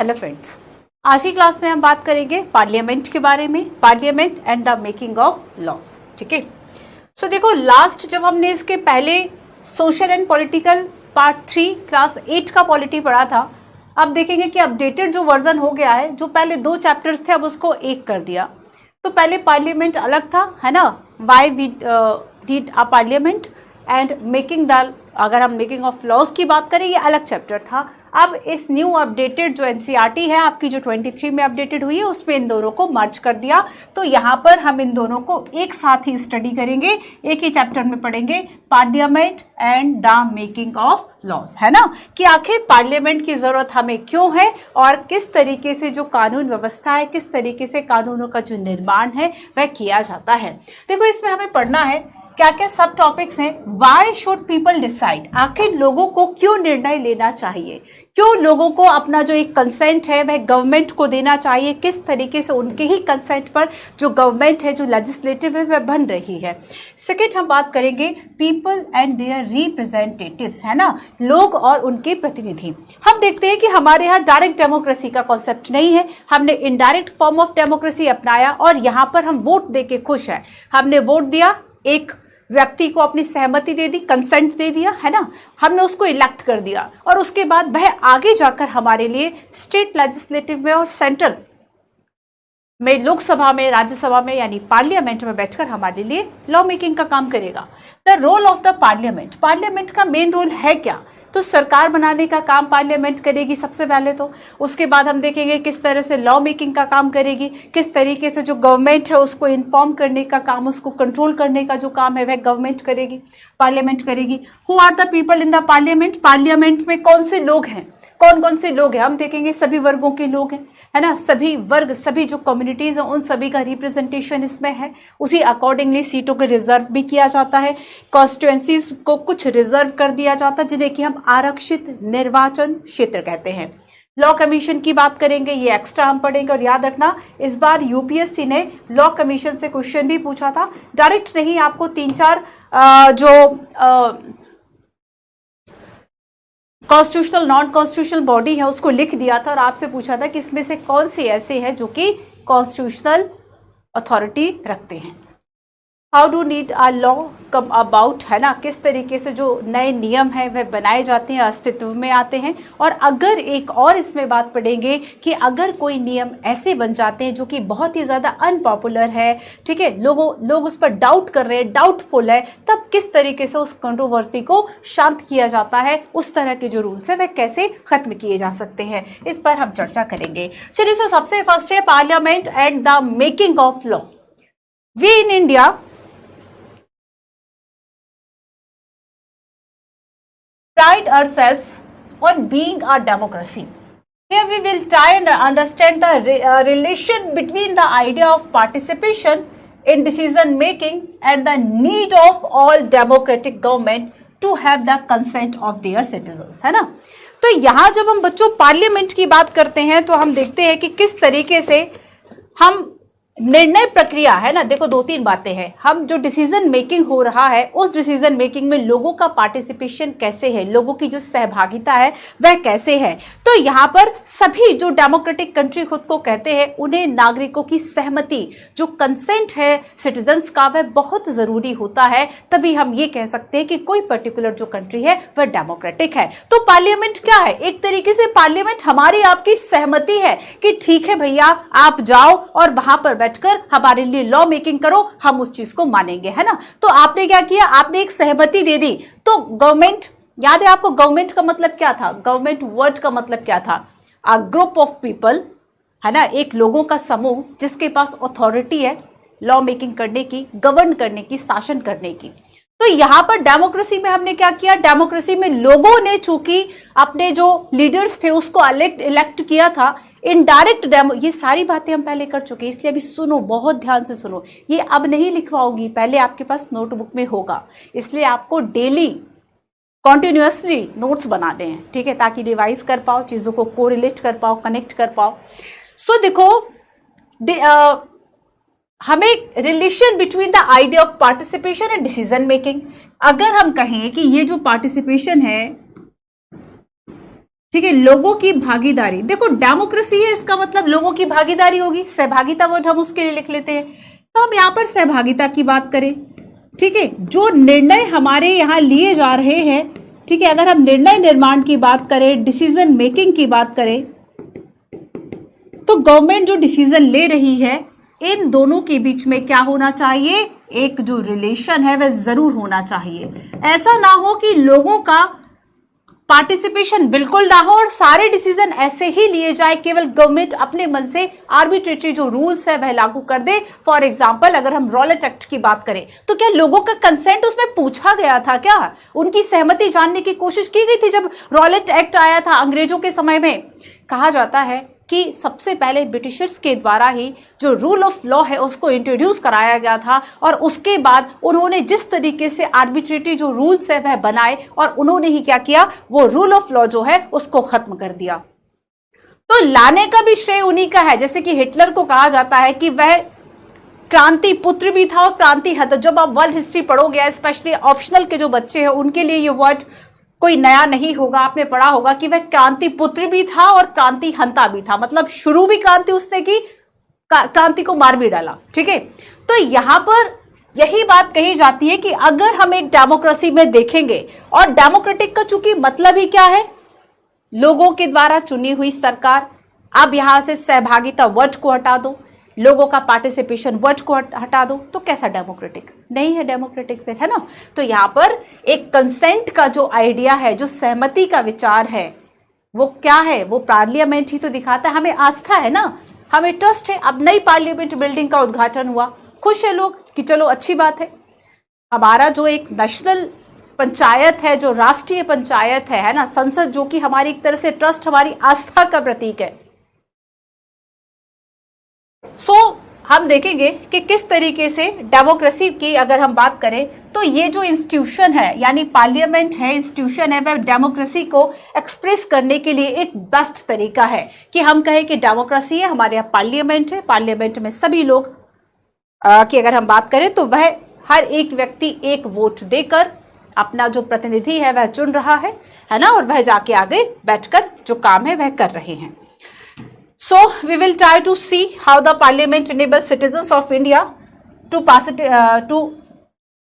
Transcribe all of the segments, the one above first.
Hello friends, आज की class में हम बात करेंगे पार्लियामेंट के बारे में, parliament and the making of laws. ठीक है, सो देखो लास्ट जब हमने इसके पहले social and political part 3 class 8 का पॉलिटी पढ़ा था, अब देखेंगे कि अपडेटेड जो वर्जन हो गया है, जो पहले 2 चैप्टर्स थे अब उसको एक कर दिया। तो पहले पार्लियामेंट अलग था, है ना, why we need a parliament and making the, अगर हम मेकिंग ऑफ लॉज की बात करें ये अलग चैप्टर था। अब इस न्यू अपडेटेड जो एनसीईआरटी है आपकी, जो 23 में अपडेटेड हुई है, उसमें इन दोनों को मर्ज कर दिया। तो यहाँ पर हम इन दोनों को एक साथ ही स्टडी करेंगे, एक ही चैप्टर में पढ़ेंगे, parliament and the making of laws, है ना, कि आखिर पार्लियामेंट की जरूरत हमें क्यों है और किस तरीके से जो कानून व्यवस्था है, किस तरीके से कानूनों का जो निर्माण है वह किया जाता है। देखो इसमें हमें पढ़ना है क्या क्या सब टॉपिक्स हैं। वाई शुड पीपल डिसाइड, आखिर लोगों को क्यों निर्णय लेना चाहिए, क्यों लोगों को अपना जो एक कंसेंट है वह गवर्नमेंट को देना चाहिए, किस तरीके से उनके ही कंसेंट पर जो गवर्नमेंट है, जो लेजिस्लेटिव है, वह बन रही है। सेकेंड हम बात करेंगे पीपल एंड देयर रिप्रेजेंटेटिव्स, है ना, लोग और उनके प्रतिनिधि। हम देखते हैं कि हमारे यहाँ डायरेक्ट डेमोक्रेसी का कॉन्सेप्ट नहीं है, हमने इनडायरेक्ट फॉर्म ऑफ डेमोक्रेसी अपनाया और यहाँ पर हम वोट दे के खुश है। हमने वोट दिया, एक व्यक्ति को अपनी सहमति दे दी, कंसेंट दे दिया, है ना, हमने उसको इलेक्ट कर दिया और उसके बाद वह आगे जाकर हमारे लिए स्टेट लेजिस्लेटिव में और सेंट्रल में, लोकसभा में, राज्यसभा में यानी पार्लियामेंट में बैठकर हमारे लिए लॉ मेकिंग का काम करेगा। The role of the parliament, parliament का मेन रोल है क्या, तो सरकार बनाने का काम पार्लियामेंट करेगी सबसे पहले तो। उसके बाद हम देखेंगे किस तरह से लॉ मेकिंग का काम करेगी, किस तरीके से जो गवर्नमेंट है उसको इन्फॉर्म करने का काम, उसको कंट्रोल करने का जो काम है वह गवर्नमेंट करेगी, पार्लियामेंट करेगी। Who are the people in the parliament, parliament में कौन से लोग हैं, कौन कौन से लोग हैं, हम देखेंगे सभी वर्गों के लोग हैं, है ना, सभी वर्ग, सभी जो कम्युनिटीज हैं उन सभी का रिप्रेजेंटेशन इसमें है। उसी अकॉर्डिंगली सीटों को रिजर्व भी किया जाता है, कॉन्स्टिट्यूएंसीज को कुछ रिजर्व कर दिया जाता है जिन्हें कि हम आरक्षित निर्वाचन क्षेत्र कहते हैं। लॉ कमीशन की बात करेंगे, ये एक्स्ट्रा हम पढ़ेंगे। और याद रखना इस बार यूपीएससी ने लॉ कमीशन से क्वेश्चन भी पूछा था, डायरेक्ट नहीं, आपको 3-4 जो कॉन्स्टिट्यूशनल नॉन कॉन्स्टिट्यूशनल बॉडी है उसको लिख दिया था और आपसे पूछा था कि इसमें से कौन सी ऐसे हैं जो कि कॉन्स्टिट्यूशनल अथॉरिटी रखते हैं। How do need a law come about, है ना, किस तरीके से जो नए नियम है वह बनाए जाते हैं, अस्तित्व में आते हैं। और अगर एक और इसमें बात पढ़ेंगे कि अगर कोई नियम ऐसे बन जाते हैं जो कि बहुत ही ज्यादा अनपॉपुलर है, ठीक है, लोग उस पर डाउट कर रहे हैं, डाउटफुल है, तब किस तरीके से उस कंट्रोवर्सी को शांत किया जाता है, उस तरह के जो रूल्स है वह कैसे खत्म किए जा सकते हैं, इस पर हम चर्चा करेंगे। चलिए, तो सबसे फर्स्ट है parliament and the making of law. We in India pride ourselves on being a democracy. Here we will try and understand the relation between the idea of participation in decision making and the need of all democratic government to have the consent of their citizens, है ना। तो यहाँ जब हम बच्चों parliament की बात करते हैं तो हम देखते हैं कि किस तरीके से हम निर्णय प्रक्रिया, है ना, देखो 2-3 बातें हैं। हम जो डिसीजन मेकिंग हो रहा है उस डिसीजन मेकिंग में लोगों का पार्टिसिपेशन कैसे है, लोगों की जो सहभागिता है वह कैसे है। तो यहाँ पर सभी जो डेमोक्रेटिक कंट्री खुद को कहते हैं उन्हें नागरिकों की सहमति, जो कंसेंट है सिटीजन्स का, वह बहुत जरूरी होता है। तभी हम ये कह सकते हैं कि कोई पर्टिकुलर जो कंट्री है वह डेमोक्रेटिक है। तो पार्लियामेंट क्या है, एक तरीके से पार्लियामेंट हमारी आपकी सहमति है कि ठीक है भैया आप जाओ और वहां पर बैठकर हमारे लिए लॉ मेकिंग करो, हम उस चीज को मानेंगे, है ना। तो आपने क्या किया, आपने एक सहमति दे दी। तो गवर्नमेंट, याद है आपको गवर्नमेंट का मतलब क्या था, गवर्नमेंट वर्ड का मतलब क्या था, अ ग्रुप ऑफ पीपल, है ना, एक लोगों का समूह जिसके पास अथॉरिटी है लॉ मेकिंग करने की, गवर्न करने की, शासन करने की। तो यहां पर डेमोक्रेसी में हमने क्या किया, डेमोक्रेसी में लोगों ने चूंकि अपने जो लीडर्स थे उसको इलेक्ट किया था, इनडायरेक्ट डेमो, ये सारी बातें हम पहले कर चुके हैं, इसलिए अभी सुनो, बहुत ध्यान से सुनो। ये अब नहीं लिखवाओगी, पहले आपके पास नोटबुक में होगा, इसलिए आपको डेली कॉन्टिन्यूअसली नोट्स बनाने हैं, ठीक है, ताकि रिवाइज कर पाओ, चीजों को कोरिलेट कर पाओ, कनेक्ट कर पाओ। सो देखो हमें relation between the idea of participation and decision making, अगर हम कहें कि ये जो पार्टिसिपेशन है ठीक है, लोगों की भागीदारी। देखो डेमोक्रेसी है, इसका मतलब लोगों की भागीदारी होगी, सहभागिता वर्ड हम उसके लिए लिख लेते हैं। तो हम यहां पर सहभागिता की बात करें, ठीक है, जो निर्णय हमारे यहां लिए जा रहे हैं, ठीक है, अगर हम निर्णय निर्माण की बात करें, डिसीजन मेकिंग की बात करें, तो गवर्नमेंट जो डिसीजन ले रही है, इन दोनों के बीच में क्या होना चाहिए, एक जो रिलेशन है वह जरूर होना चाहिए। ऐसा ना हो कि लोगों का पार्टिसिपेशन बिल्कुल ना हो और सारे डिसीजन ऐसे ही लिए जाए, केवल गवर्नमेंट अपने मन से आर्बिट्रेटरी जो रूल्स है वह लागू कर दे। फॉर एग्जांपल अगर हम रॉलेट एक्ट की बात करें, तो क्या लोगों का कंसेंट उसमें पूछा गया था? क्या उनकी सहमति जानने की कोशिश की गई थी? जब रॉलेट एक्ट आया था अंग्रेजों के समय में, कहा जाता है कि सबसे पहले ब्रिटिशर्स के द्वारा ही जो रूल ऑफ लॉ है उसको इंट्रोड्यूस कराया गया था, और उसके बाद उन्होंने जिस तरीके से आर्बिट्रेटरी जो रूल्स है वह बनाए, और उन्होंने ही क्या किया, वो रूल ऑफ लॉ जो है उसको खत्म कर दिया। तो लाने का भी श्रेय उन्हीं का है। जैसे कि हिटलर को कहा जाता है कि वह क्रांति पुत्र भी था और क्रांति हंता। जब आप वर्ल्ड हिस्ट्री पढ़ोगे, स्पेशली ऑप्शनल के जो बच्चे हैं उनके लिए ये वर्ड कोई नया नहीं होगा, आपने पढ़ा होगा कि वह क्रांति पुत्र भी था और क्रांति हंता भी था, मतलब शुरू भी क्रांति उसने की, क्रांति को मार भी डाला। ठीक है, तो यहां पर यही बात कही जाती है कि अगर हम एक डेमोक्रेसी में देखेंगे, और डेमोक्रेटिक का चूंकि मतलब ही क्या है, लोगों के द्वारा चुनी हुई सरकार। अब यहां से सहभागिता वर्ड को हटा दो, लोगों का पार्टिसिपेशन वर्ड को हटा दो, तो कैसा डेमोक्रेटिक? नहीं है डेमोक्रेटिक फिर, है ना। तो यहां पर एक कंसेंट का जो आइडिया है, जो सहमति का विचार है, वो क्या है, वो पार्लियामेंट ही तो दिखाता है। हमें आस्था है ना, हमें ट्रस्ट है। अब नई पार्लियामेंट बिल्डिंग का उद्घाटन हुआ, खुश है लोग कि चलो अच्छी बात है। हमारा जो एक नेशनल पंचायत है, जो राष्ट्रीय पंचायत है ना, संसद, जो कि हमारी एक तरह से ट्रस्ट, हमारी आस्था का प्रतीक है। हम देखेंगे कि किस तरीके से डेमोक्रेसी की अगर हम बात करें, तो ये जो इंस्टीट्यूशन है, यानी पार्लियामेंट है, इंस्टीट्यूशन है, वह डेमोक्रेसी को एक्सप्रेस करने के लिए एक बेस्ट तरीका है कि हम कहें कि डेमोक्रेसी है, हमारे यहाँ पार्लियामेंट है, पार्लियामेंट में सभी लोग की अगर हम बात करें तो वह हर एक व्यक्ति एक वोट देकर अपना जो प्रतिनिधि है वह चुन रहा है ना, और वह जाके आगे बैठकर जो काम है वह कर रहे हैं। So we will try to see how the parliament enables citizens of India to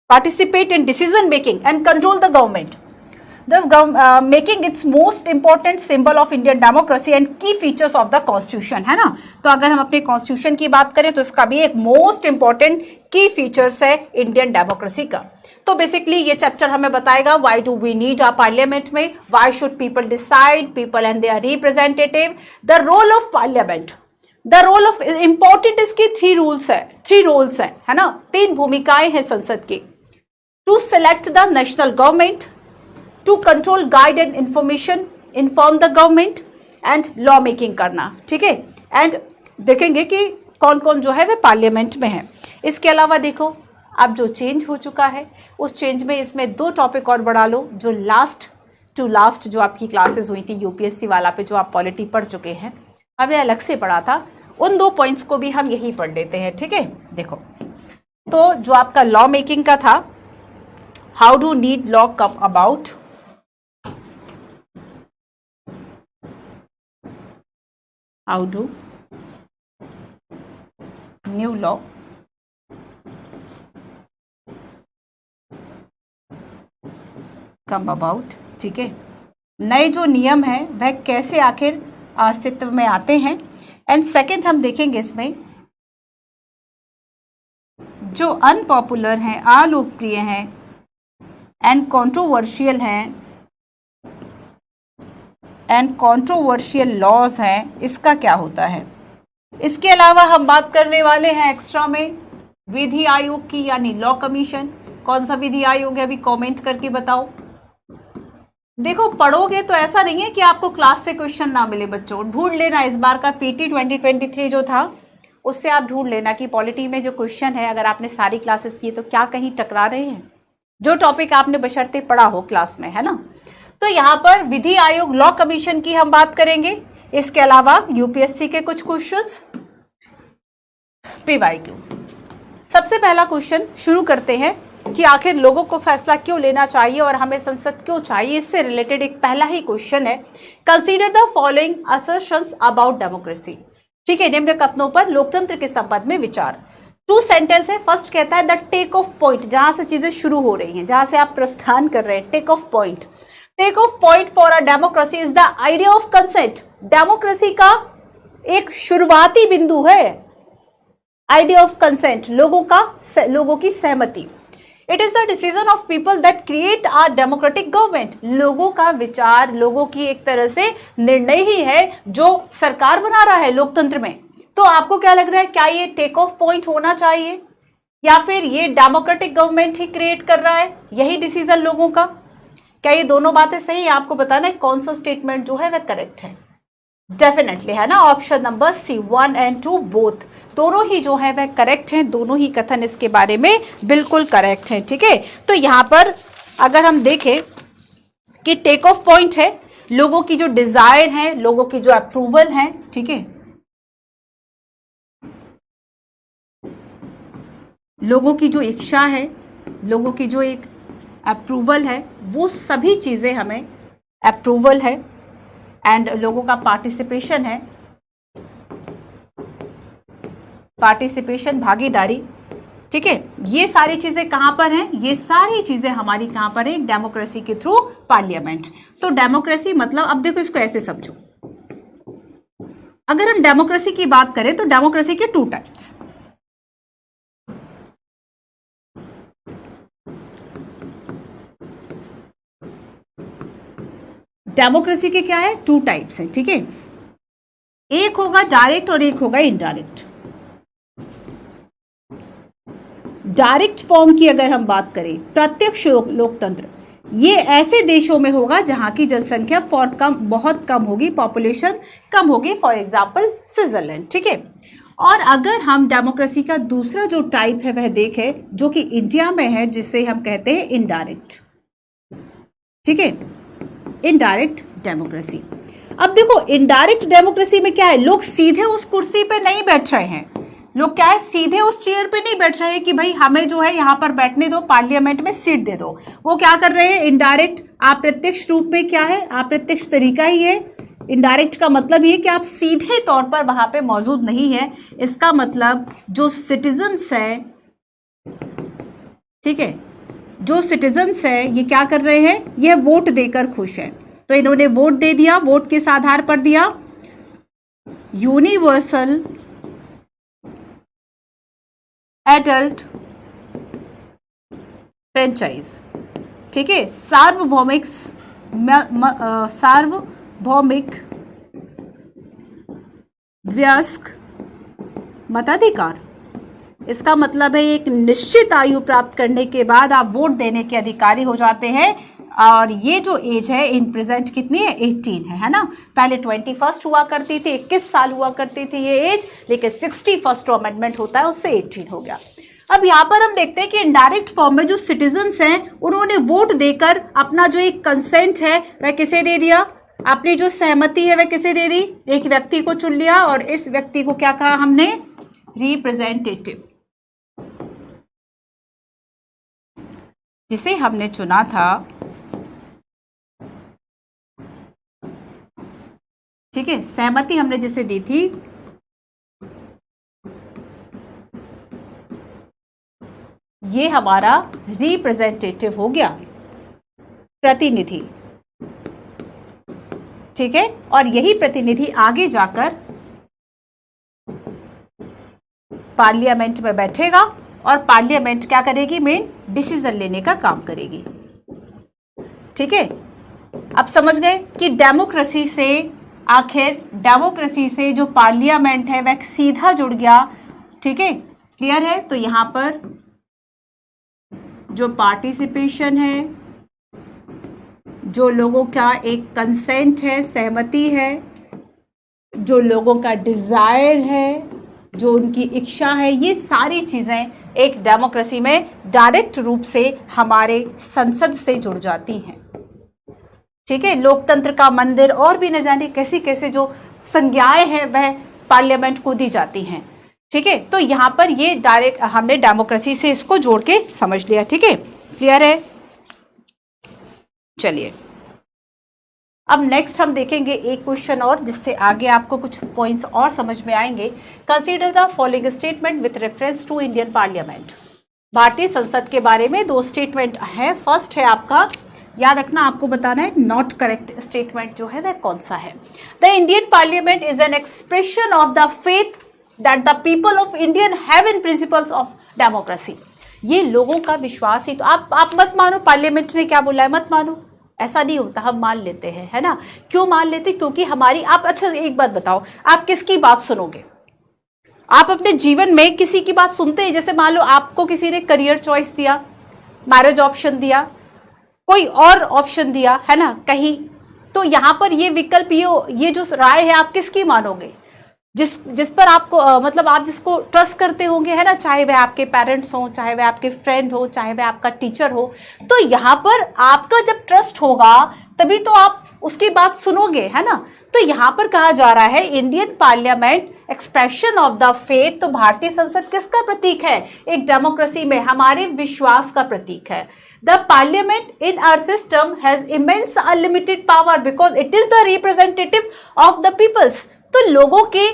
participate in decision making and control the government, thus making its most important symbol of Indian democracy and key features of the constitution, है ना। तो अगर हम अपने constitution की बात करें तो इसका भी एक मोस्ट इंपॉर्टेंट की फीचर्स है इंडियन डेमोक्रेसी का। तो बेसिकली ये चैप्टर हमें बताएगा why do we need a parliament में, why should people decide, people and their representative, the role of parliament, the role of important, इसकी थ्री रोल्स है ना, तीन भूमिकाएं हैं संसद की। To select the national government, to control, guide and information, inform the government, and law making करना। ठीक है, एंड देखेंगे कि कौन कौन जो है वह पार्लियामेंट में है। इसके अलावा देखो अब जो चेंज हो चुका है, उस चेंज में इसमें दो टॉपिक और बढ़ा लो। जो लास्ट जो आपकी क्लासेस हुई थी यूपीएससी वाला पे, जो आप पॉलिटी पढ़ चुके हैं, हमने अलग से पढ़ा था, उन दो पॉइंट्स को भी हम यही पढ़ लेते हैं। ठीक है, देखो तो जो आपका लॉ मेकिंग का था, how do need law come about, how do new law come about. ठीक है, नए जो नियम है वह कैसे आखिर अस्तित्व में आते हैं। एंड सेकंड हम देखेंगे इसमें जो अनपॉपुलर हैं, अलोकप्रिय हैं एंड कंट्रोवर्शियल हैं एंड कंट्रोवर्शियल लॉज हैं, इसका क्या होता है। इसके अलावा हम बात करने वाले हैं एक्स्ट्रा में विधि आयोग की, यानी लॉ कमीशन। कौन सा विधि आयोग है, अभी कमेंट करके बताओ। देखो पढ़ोगे तो ऐसा नहीं है कि आपको क्लास से क्वेश्चन ना मिले बच्चों, ढूंढ लेना। इस बार का पीटी 2023 जो था उससे आप ढूंढ लेना कि पॉलिटी में जो क्वेश्चन है, अगर आपने सारी क्लासेस की तो क्या कहीं टकरा रहे हैं, जो टॉपिक आपने बशर्ते पढ़ा हो क्लास में, है ना। तो यहाँ पर विधि आयोग, लॉ कमीशन की हम बात करेंगे। इसके अलावा यूपीएससी के कुछ क्वेश्चंस, पीवाईक्यू। सबसे पहला क्वेश्चन शुरू करते हैं कि आखिर लोगों को फैसला क्यों लेना चाहिए और हमें संसद क्यों चाहिए, इससे रिलेटेड एक पहला ही क्वेश्चन है। Consider the following assertions about democracy. ठीक है, निम्न कथनों पर लोकतंत्र के संबंध में विचार। 2 सेंटेंस है। फर्स्ट कहता है द टेक ऑफ पॉइंट, जहां से चीजें शुरू हो रही हैं, जहां से आप प्रस्थान कर रहे हैं, take off point. Take off point for a democracy is the idea of consent. Democracy का एक शुरुआती बिंदु है आइडिया ऑफ कंसेंट, लोगों की सहमति। It is the decision of people that create a democratic government. लोगों का विचार, लोगों की एक तरह से निर्णय ही है जो सरकार बना रहा है लोकतंत्र में। तो आपको क्या लग रहा है, क्या ये टेक ऑफ पॉइंट होना चाहिए या फिर ये डेमोक्रेटिक गवर्नमेंट ही क्रिएट कर रहा है, यही डिसीजन लोगों का? क्या ये दोनों बातें सही है? आपको बताना है कौन सा स्टेटमेंट जो है वह करेक्ट है। डेफिनेटली है ना, option number C, 1 and 2 both, दोनों ही जो है वह करेक्ट हैं, दोनों ही कथन इसके बारे में बिल्कुल करेक्ट हैं। ठीक है, तो यहां पर अगर हम देखें कि टेक ऑफ पॉइंट है, लोगों की जो डिजायर है, लोगों की जो अप्रूवल है, ठीक है, लोगों की जो इच्छा है, लोगों की जो एक अप्रूवल है, वो सभी चीजें हमें अप्रूवल है एंड लोगों का पार्टिसिपेशन है, पार्टिसिपेशन, भागीदारी। ठीक है, ये सारी चीजें कहां पर हैं? ये सारी चीजें हमारी कहां पर है? डेमोक्रेसी के थ्रू पार्लियामेंट। तो डेमोक्रेसी मतलब, अब देखो इसको ऐसे समझो, अगर हम डेमोक्रेसी की बात करें तो डेमोक्रेसी के 2 टाइप्स। डेमोक्रेसी के क्या है? 2 टाइप्स हैं। ठीक है, एक होगा डायरेक्ट और एक होगा इनडायरेक्ट। डायरेक्ट फॉर्म की अगर हम बात करें, प्रत्यक्ष लोकतंत्र, ये ऐसे देशों में होगा जहां की जनसंख्या बहुत कम होगी, पॉपुलेशन कम होगी, फॉर एग्जांपल स्विट्जरलैंड। ठीक है, और अगर हम डेमोक्रेसी का दूसरा जो टाइप है वह देखें, जो कि इंडिया में है, जिसे हम कहते हैं इनडायरेक्ट। ठीक है, इनडायरेक्ट डेमोक्रेसी। अब देखो, इनडायरेक्ट डेमोक्रेसी में क्या है, लोग सीधे उस कुर्सी पे नहीं बैठ रहे हैं, लोग क्या है, सीधे उस चेयर पे नहीं बैठ रहे हैं कि भाई हमें जो है यहां पर बैठने दो, पार्लियामेंट में सीट दे दो। वो क्या कर रहे हैं, इनडायरेक्ट, अप्रत्यक्ष रूप में क्या है, अप्रत्यक्ष तरीका ही है। इनडायरेक्ट का मतलब ये कि आप सीधे तौर पर वहां पे मौजूद नहीं है। इसका मतलब जो सिटीजन्स है, ठीक है, जो सिटीजन्स है ये क्या कर रहे हैं, ये वोट देकर खुश है। तो इन्होंने वोट दे दिया, वोट किस आधार पर दिया? Universal adult franchise. ठीक है, सार्वभौमिक वयस्क मताधिकार। इसका मतलब है एक निश्चित आयु प्राप्त करने के बाद आप वोट देने के अधिकारी हो जाते हैं। और ये जो एज है इन प्रेजेंट कितनी है? 18 है ना। पहले 21 हुआ करती थी, 21 साल हुआ करती थी ये एज, लेकिन 61 अमेंडमेंट होता है उससे 18 हो गया। अब यहाँ पर हम देखते हैं कि इनडायरेक्ट फॉर्म में जो सिटीजन्स हैं उन्होंने वोट देकर अपना जो एक कंसेंट है वह किसे दे दिया, अपनी जो सहमति है वह किसे दे दी? एक व्यक्ति को चुन लिया और इस व्यक्ति को क्या कहा हमने? रिप्रेजेंटेटिव, जिसे हमने चुना था। ठीक है, सहमति हमने जिसे दी थी, ये हमारा रिप्रेजेंटेटिव हो गया, प्रतिनिधि। ठीक है, और यही प्रतिनिधि आगे जाकर पार्लियामेंट में बैठेगा और पार्लियामेंट क्या करेगी? मेन डिसीजन लेने का काम करेगी। ठीक है, अब समझ गए कि डेमोक्रेसी से, आखिर डेमोक्रेसी से जो पार्लियामेंट है वह सीधा जुड़ गया। ठीक है, क्लियर है? तो यहां पर जो पार्टिसिपेशन है, जो लोगों का एक कंसेंट है, सहमति है, जो लोगों का डिजायर है, जो उनकी इच्छा है, ये सारी चीजें एक डेमोक्रेसी में डायरेक्ट रूप से हमारे संसद से जुड़ जाती हैं। ठीक है, लोकतंत्र का मंदिर और भी न जाने कैसी कैसे जो संज्ञाएं हैं वह पार्लियामेंट को दी जाती हैं। ठीक है, तो यहां पर ये डायरेक्ट हमने डेमोक्रेसी से इसको जोड़ के समझ लिया। ठीक है, क्लियर है। चलिए अब नेक्स्ट हम देखेंगे एक क्वेश्चन और, जिससे आगे आपको कुछ पॉइंट्स और समझ में आएंगे। Consider the following statement with reference to Indian parliament. भारतीय संसद के बारे में दो स्टेटमेंट है। फर्स्ट है आपका, याद रखना आपको बताना है नॉट करेक्ट स्टेटमेंट जो है वह कौन सा है। The Indian parliament is an expression of the faith that the people of Indian have in principles of democracy. ये लोगों का विश्वास ही तो। आप मत मानो पार्लियामेंट ने क्या बोला है, मत मानो, ऐसा नहीं होता, हम मान लेते हैं, है ना। क्यों मान लेते? क्योंकि हमारी आप, अच्छा एक बात बताओ, आप किसकी बात सुनोगे? आप अपने जीवन में किसी की बात सुनते हैं? जैसे मान लो आपको किसी ने करियर चॉइस दिया, मैरिज ऑप्शन दिया, कोई और ऑप्शन दिया, है ना, कहीं, तो यहां पर ये विकल्प, ये जो राय है आप किसकी मानोगे? जिस पर आपको मतलब आप जिसको ट्रस्ट करते होंगे, है ना, चाहे वह आपके पेरेंट्स हो, चाहे वह आपके फ्रेंड हो, चाहे वह आपका टीचर हो। तो यहाँ पर आपका जब ट्रस्ट होगा तभी तो आप उसकी बात सुनोगे, है ना। तो यहाँ पर कहा जा रहा है Indian parliament expression of the faith. तो भारतीय संसद किसका प्रतीक है? एक डेमोक्रेसी में हमारे विश्वास का प्रतीक है। The parliament in our system has immense unlimited power because it is the representative of the peoples. तो लोगों के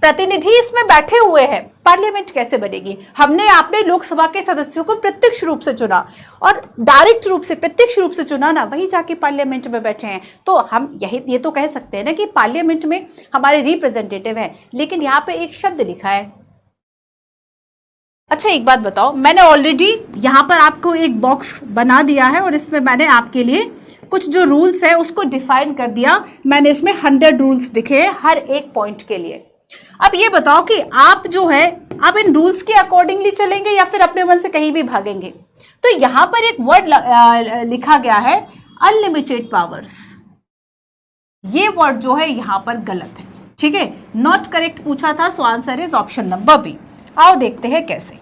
प्रतिनिधि इसमें बैठे हुए हैं। पार्लियामेंट कैसे बनेगी? हमने आपने लोकसभा के सदस्यों को प्रत्यक्ष रूप से चुना और डायरेक्ट रूप से, प्रत्यक्ष रूप से चुना ना, वही जाके पार्लियामेंट में बैठे हैं। तो हम ये तो कह सकते हैं ना कि पार्लियामेंट में हमारे रिप्रेजेंटेटिव हैं। लेकिन यहाँ पे एक शब्द लिखा है। अच्छा एक बात बताओ, मैंने ऑलरेडी यहाँ पर आपको एक बॉक्स बना दिया है और इसमें मैंने आपके लिए कुछ जो रूल्स है उसको डिफाइन कर दिया। मैंने इसमें 100 रूल्स दिखे हैं हर एक पॉइंट के लिए। अब ये बताओ कि आप जो है आप इन रूल्स के अकॉर्डिंगली चलेंगे या फिर अपने मन से कहीं भी भागेंगे। तो यहां पर एक वर्ड लिखा गया है अनलिमिटेड पावर्स। ये वर्ड जो है यहां पर गलत है। ठीक है, नॉट करेक्ट पूछा था, so answer is option number B. आओ देखते हैं कैसे।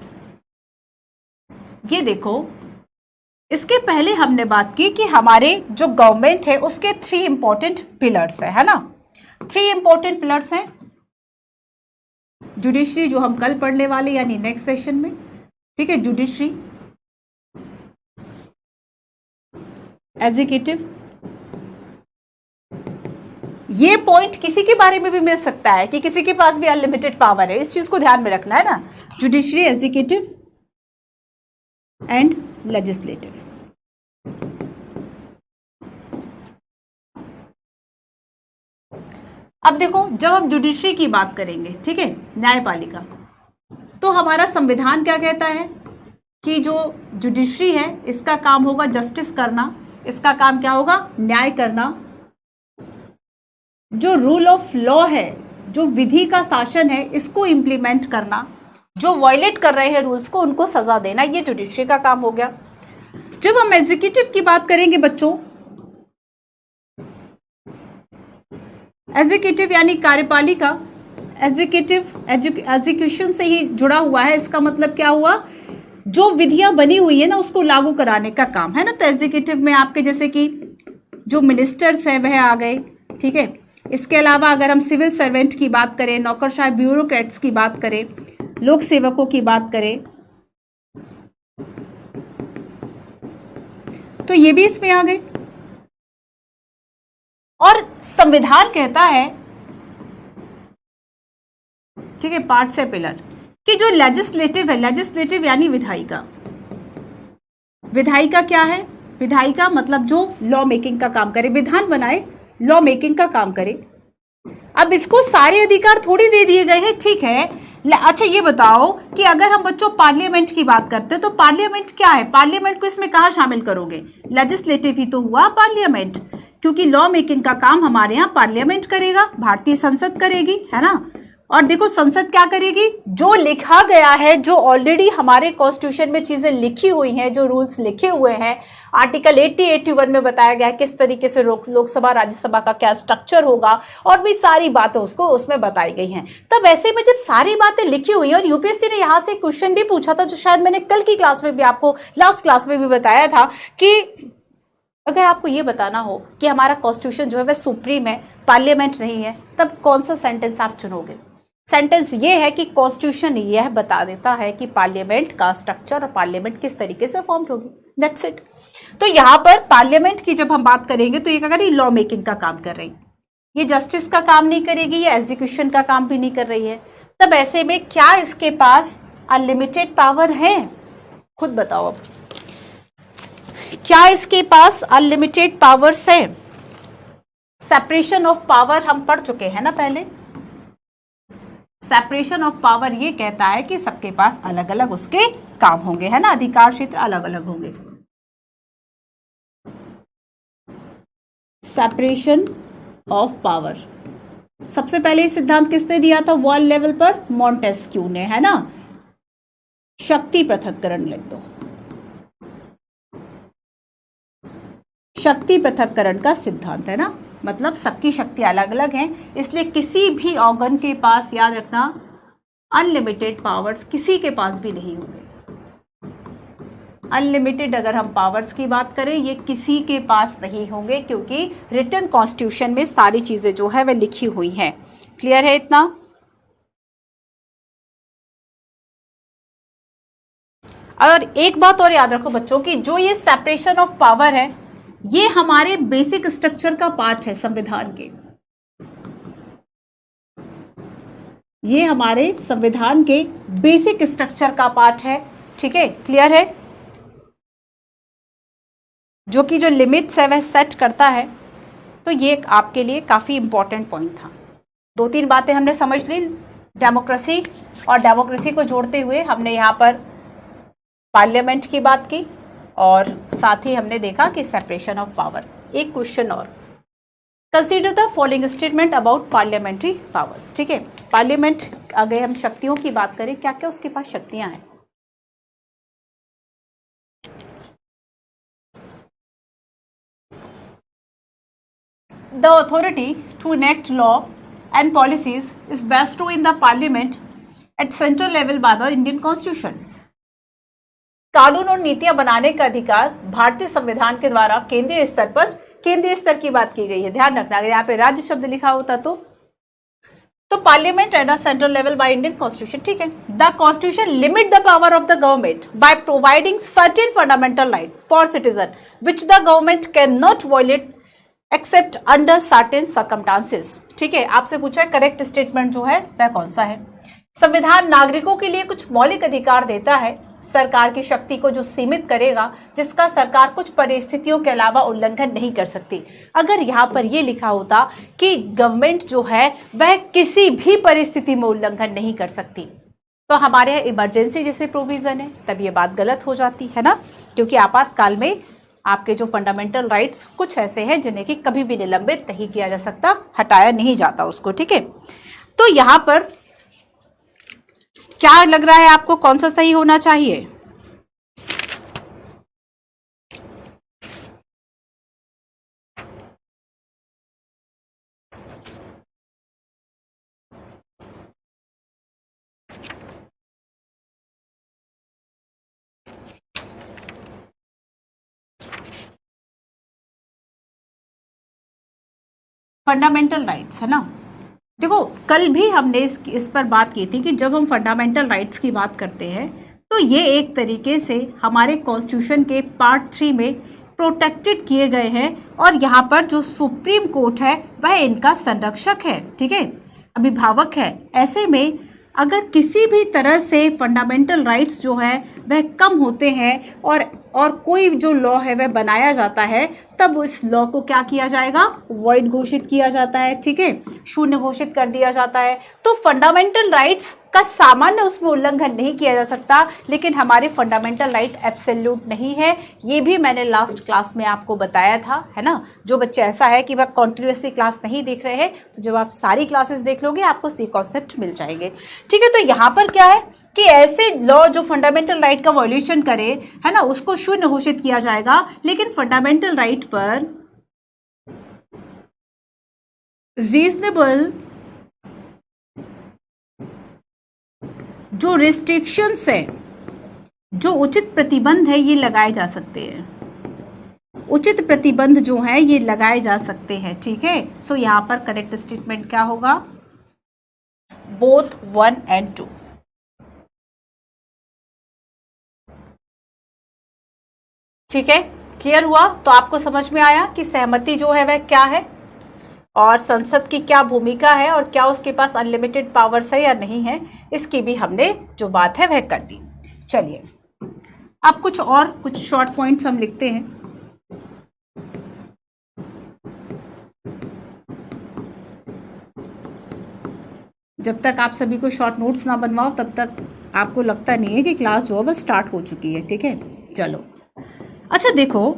ये देखो, इसके पहले हमने बात की कि हमारे जो गवर्नमेंट है उसके 3 इंपॉर्टेंट पिलर्स है ना। 3 इंपॉर्टेंट पिलर्स हैं। जुडिशरी जो हम कल पढ़ने वाले यानी नेक्स्ट सेशन में। ठीक है, जुडिशरी, एग्जीक्यूटिव। ये पॉइंट किसी के बारे में भी मिल सकता है कि किसी के पास भी अनलिमिटेड पावर है, इस चीज को ध्यान में रखना है ना। Judiciary, executive and legislative. अब देखो, जब हम जुडिशरी की बात करेंगे, ठीक है, न्यायपालिका, तो हमारा संविधान क्या कहता है कि जो जुडिशरी है इसका काम होगा जस्टिस करना, इसका काम क्या होगा? न्याय करना। जो रूल ऑफ लॉ है, जो विधि का शासन है, इसको इंप्लीमेंट करना। जो वायलेट कर रहे हैं रूल्स को उनको सजा देना, ये जुडिशरी का काम हो गया। जब हम एग्जीक्यूटिव की बात करेंगे बच्चों, एग्जीक्यूटिव यानी कार्यपालिका, एग्जीक्यूटिव एग्जीक्यूशन से ही जुड़ा हुआ है। इसका मतलब क्या हुआ? जो विधियां बनी हुई है ना उसको लागू कराने का काम है ना। तो एग्जीक्यूटिव में आपके जैसे कि जो मिनिस्टर्स है वह आ गए। ठीक है, इसके अलावा अगर हम सिविल सर्वेंट की बात करें, नौकरशाह ब्यूरोक्रेट्स की बात करें, लोक सेवकों की बात करें, तो ये भी इसमें आ गए। और संविधान कहता है, ठीक है, पार्ट से पिलर, कि जो लेजिस्लेटिव है, लेजिस्लेटिव यानी विधायिका। विधायिका क्या है? विधायिका मतलब जो लॉ मेकिंग का काम करे, विधान बनाए, लॉ मेकिंग का काम करे। अब इसको सारे अधिकार थोड़ी दे दिए गए हैं, ठीक है। अच्छा ये बताओ कि अगर हम बच्चों पार्लियामेंट की बात करते हैं तो पार्लियामेंट क्या है? पार्लियामेंट को इसमें कहाँ शामिल करोगे? लेजिस्लेटिव ही तो हुआ पार्लियामेंट, क्योंकि लॉ मेकिंग का काम हमारे यहाँ पार्लियामेंट करेगा, भारतीय संसद करेगी, है ना। और देखो संसद क्या करेगी? जो लिखा गया है, जो ऑलरेडी हमारे कॉन्स्टिट्यूशन में चीजें लिखी हुई हैं, जो रूल्स लिखे हुए हैं, आर्टिकल 80, 81 में बताया गया है किस तरीके से लोकसभा राज्यसभा का क्या स्ट्रक्चर होगा, और भी सारी बातें उसमें बताई गई हैं। तब ऐसे में जब सारी बातें लिखी हुई है, और यूपीएससी ने यहाँ से क्वेश्चन भी पूछा था, जो शायद मैंने कल की क्लास में भी आपको, लास्ट क्लास में भी बताया था, कि अगर आपको ये बताना हो कि हमारा कॉन्स्टिट्यूशन जो है वह सुप्रीम है, पार्लियामेंट नहीं है, तब कौन सा सेंटेंस आप चुनोगे? सेंटेंस ये है कि कॉन्स्टिट्यूशन यह बता देता है कि पार्लियामेंट का स्ट्रक्चर और पार्लियामेंट किस तरीके से फॉर्म होगी, दैट्स इट। तो यहाँ पर पार्लियामेंट की जब हम बात करेंगे तो ये क्या कर रही है, लॉ मेकिंग का काम कर रही है, ये जस्टिस का काम नहीं करेगी, ये एग्जीक्यूशन का काम भी नहीं कर रही है। तब ऐसे में क्या इसके पास अनलिमिटेड पावर है? खुद बताओ अब, क्या इसके पास अनलिमिटेड पावर्स है? सेपरेशन ऑफ पावर हम पढ़ चुके हैं ना पहले। सेपरेशन ऑफ पावर ये कहता है कि सबके पास अलग अलग उसके काम होंगे, है ना, अधिकार क्षेत्र अलग अलग होंगे। सेपरेशन ऑफ पावर सबसे पहले सिद्धांत किसने दिया था वर्ल्ड लेवल पर? मॉन्टेस्क्यू ने, है ना। शक्ति पृथक्करण लिख दो, शक्ति पृथक्करण का सिद्धांत, है ना, मतलब सबकी शक्ति अलग अलग है, इसलिए किसी भी ऑर्गन के पास, याद रखना, अनलिमिटेड पावर्स किसी के पास भी नहीं होंगे। अनलिमिटेड अगर हम पावर्स की बात करें, ये किसी के पास नहीं होंगे, क्योंकि रिटन कॉन्स्टिट्यूशन में सारी चीजें जो है वह लिखी हुई हैं। क्लियर है इतना? और एक बात और याद रखो बच्चों की, जो ये सेपरेशन ऑफ पावर है ये हमारे बेसिक स्ट्रक्चर का पार्ट है संविधान के, ये हमारे संविधान के बेसिक स्ट्रक्चर का पार्ट है, ठीक है, क्लियर है, जो कि जो लिमिट्स है वह सेट करता है। तो ये आपके लिए काफी इंपॉर्टेंट पॉइंट था। दो तीन बातें हमने समझ ली, डेमोक्रेसी और डेमोक्रेसी को जोड़ते हुए हमने यहाँ पर पार्लियामेंट की बात की और साथ ही हमने देखा कि सेपरेशन ऑफ पावर। एक क्वेश्चन और, consider the following statement about parliamentary powers, ठीक है। पार्लियामेंट, अगर हम शक्तियों की बात करें, क्या क्या उसके पास शक्तियां हैं? The authority to enact law and policies is bestowed in the parliament at central level by the Indian Constitution. कानून और नीतियां बनाने का अधिकार भारतीय संविधान के द्वारा केंद्रीय स्तर पर, केंद्रीय स्तर की बात की गई है, ध्यान रखना, अगर यहाँ पे राज्य शब्द लिखा होता तो parliament at the central level by Indian constitution, ठीक है। The constitution limit the power of the government by providing certain fundamental right for citizen which the government can not violate except under certain circumstances, ठीक है। आपसे पूछा है correct statement जो है वह कौन सा है? संविधान नागरिकों के लिए कुछ मौलिक अधिकार देता है, सरकार की शक्ति को जो सीमित करेगा, जिसका सरकार कुछ परिस्थितियों के अलावा उल्लंघन नहीं कर सकती। अगर यहाँ पर यह लिखा होता कि गवर्नमेंट जो है वह किसी भी परिस्थिति में उल्लंघन नहीं कर सकती, तो हमारे यहाँ इमरजेंसी जैसे प्रोविजन है, तब ये बात गलत हो जाती है ना, क्योंकि आपातकाल में आपके जो फंडामेंटल राइट्स कुछ ऐसे हैं जिन्हें कि कभी भी निलंबित नहीं किया जा सकता, हटाया नहीं जाता उसको, ठीक है। तो यहां पर क्या लग रहा है आपको, कौन सा सही होना चाहिए? फंडामेंटल राइट्स, है ना। देखो कल भी हमने इस पर बात की थी कि जब हम फंडामेंटल राइट्स की बात करते हैं तो ये एक तरीके से हमारे कॉन्स्टिट्यूशन के पार्ट 3 में प्रोटेक्टेड किए गए हैं, और यहाँ पर जो सुप्रीम कोर्ट है वह इनका संरक्षक है, ठीक है, अभिभावक है। ऐसे में अगर किसी भी तरह से फंडामेंटल राइट्स जो है वह कम होते हैं और कोई जो लॉ है वह बनाया जाता है, तब उस लॉ को क्या किया जाएगा? वॉइड घोषित किया जाता है, ठीक है, शून्य घोषित कर दिया जाता है। तो फंडामेंटल राइट्स का सामान्य उसमें उल्लंघन नहीं किया जा सकता, लेकिन हमारे फंडामेंटल राइट एब्सोल्यूट नहीं है। ये भी मैंने लास्ट क्लास में आपको बताया था, है ना। जो बच्चे ऐसा है कि वह कॉन्टिन्यूसली क्लास नहीं देख रहे हैं, तो जब आप सारी क्लासेस देख लोगे आपको सी कॉन्सेप्ट मिल जाएंगे, ठीक है। तो यहाँ पर क्या है कि ऐसे लॉ जो फंडामेंटल राइट का वॉल्यूशन करे, है ना, उसको शून्य घोषित किया जाएगा, लेकिन फंडामेंटल राइट पर रीजनेबल जो रिस्ट्रिक्शंस है, जो उचित प्रतिबंध है, ये लगाए जा सकते हैं। उचित प्रतिबंध जो है ये लगाए जा सकते हैं, ठीक है। सो यहाँ पर करेक्ट स्टेटमेंट क्या होगा? both 1 and 2. ठीक है, क्लियर हुआ? तो आपको समझ में आया कि सहमति जो है वह क्या है और संसद की क्या भूमिका है और क्या उसके पास अनलिमिटेड पावर्स है या नहीं है, इसकी भी हमने जो बात है वह कर ली। चलिए अब कुछ शॉर्ट पॉइंट्स हम लिखते हैं। जब तक आप सभी को शॉर्ट नोट्स ना बनवाओ तब तक आपको लगता नहीं है कि क्लास जो है बस स्टार्ट हो चुकी है। ठीक है, चलो अच्छा देखो,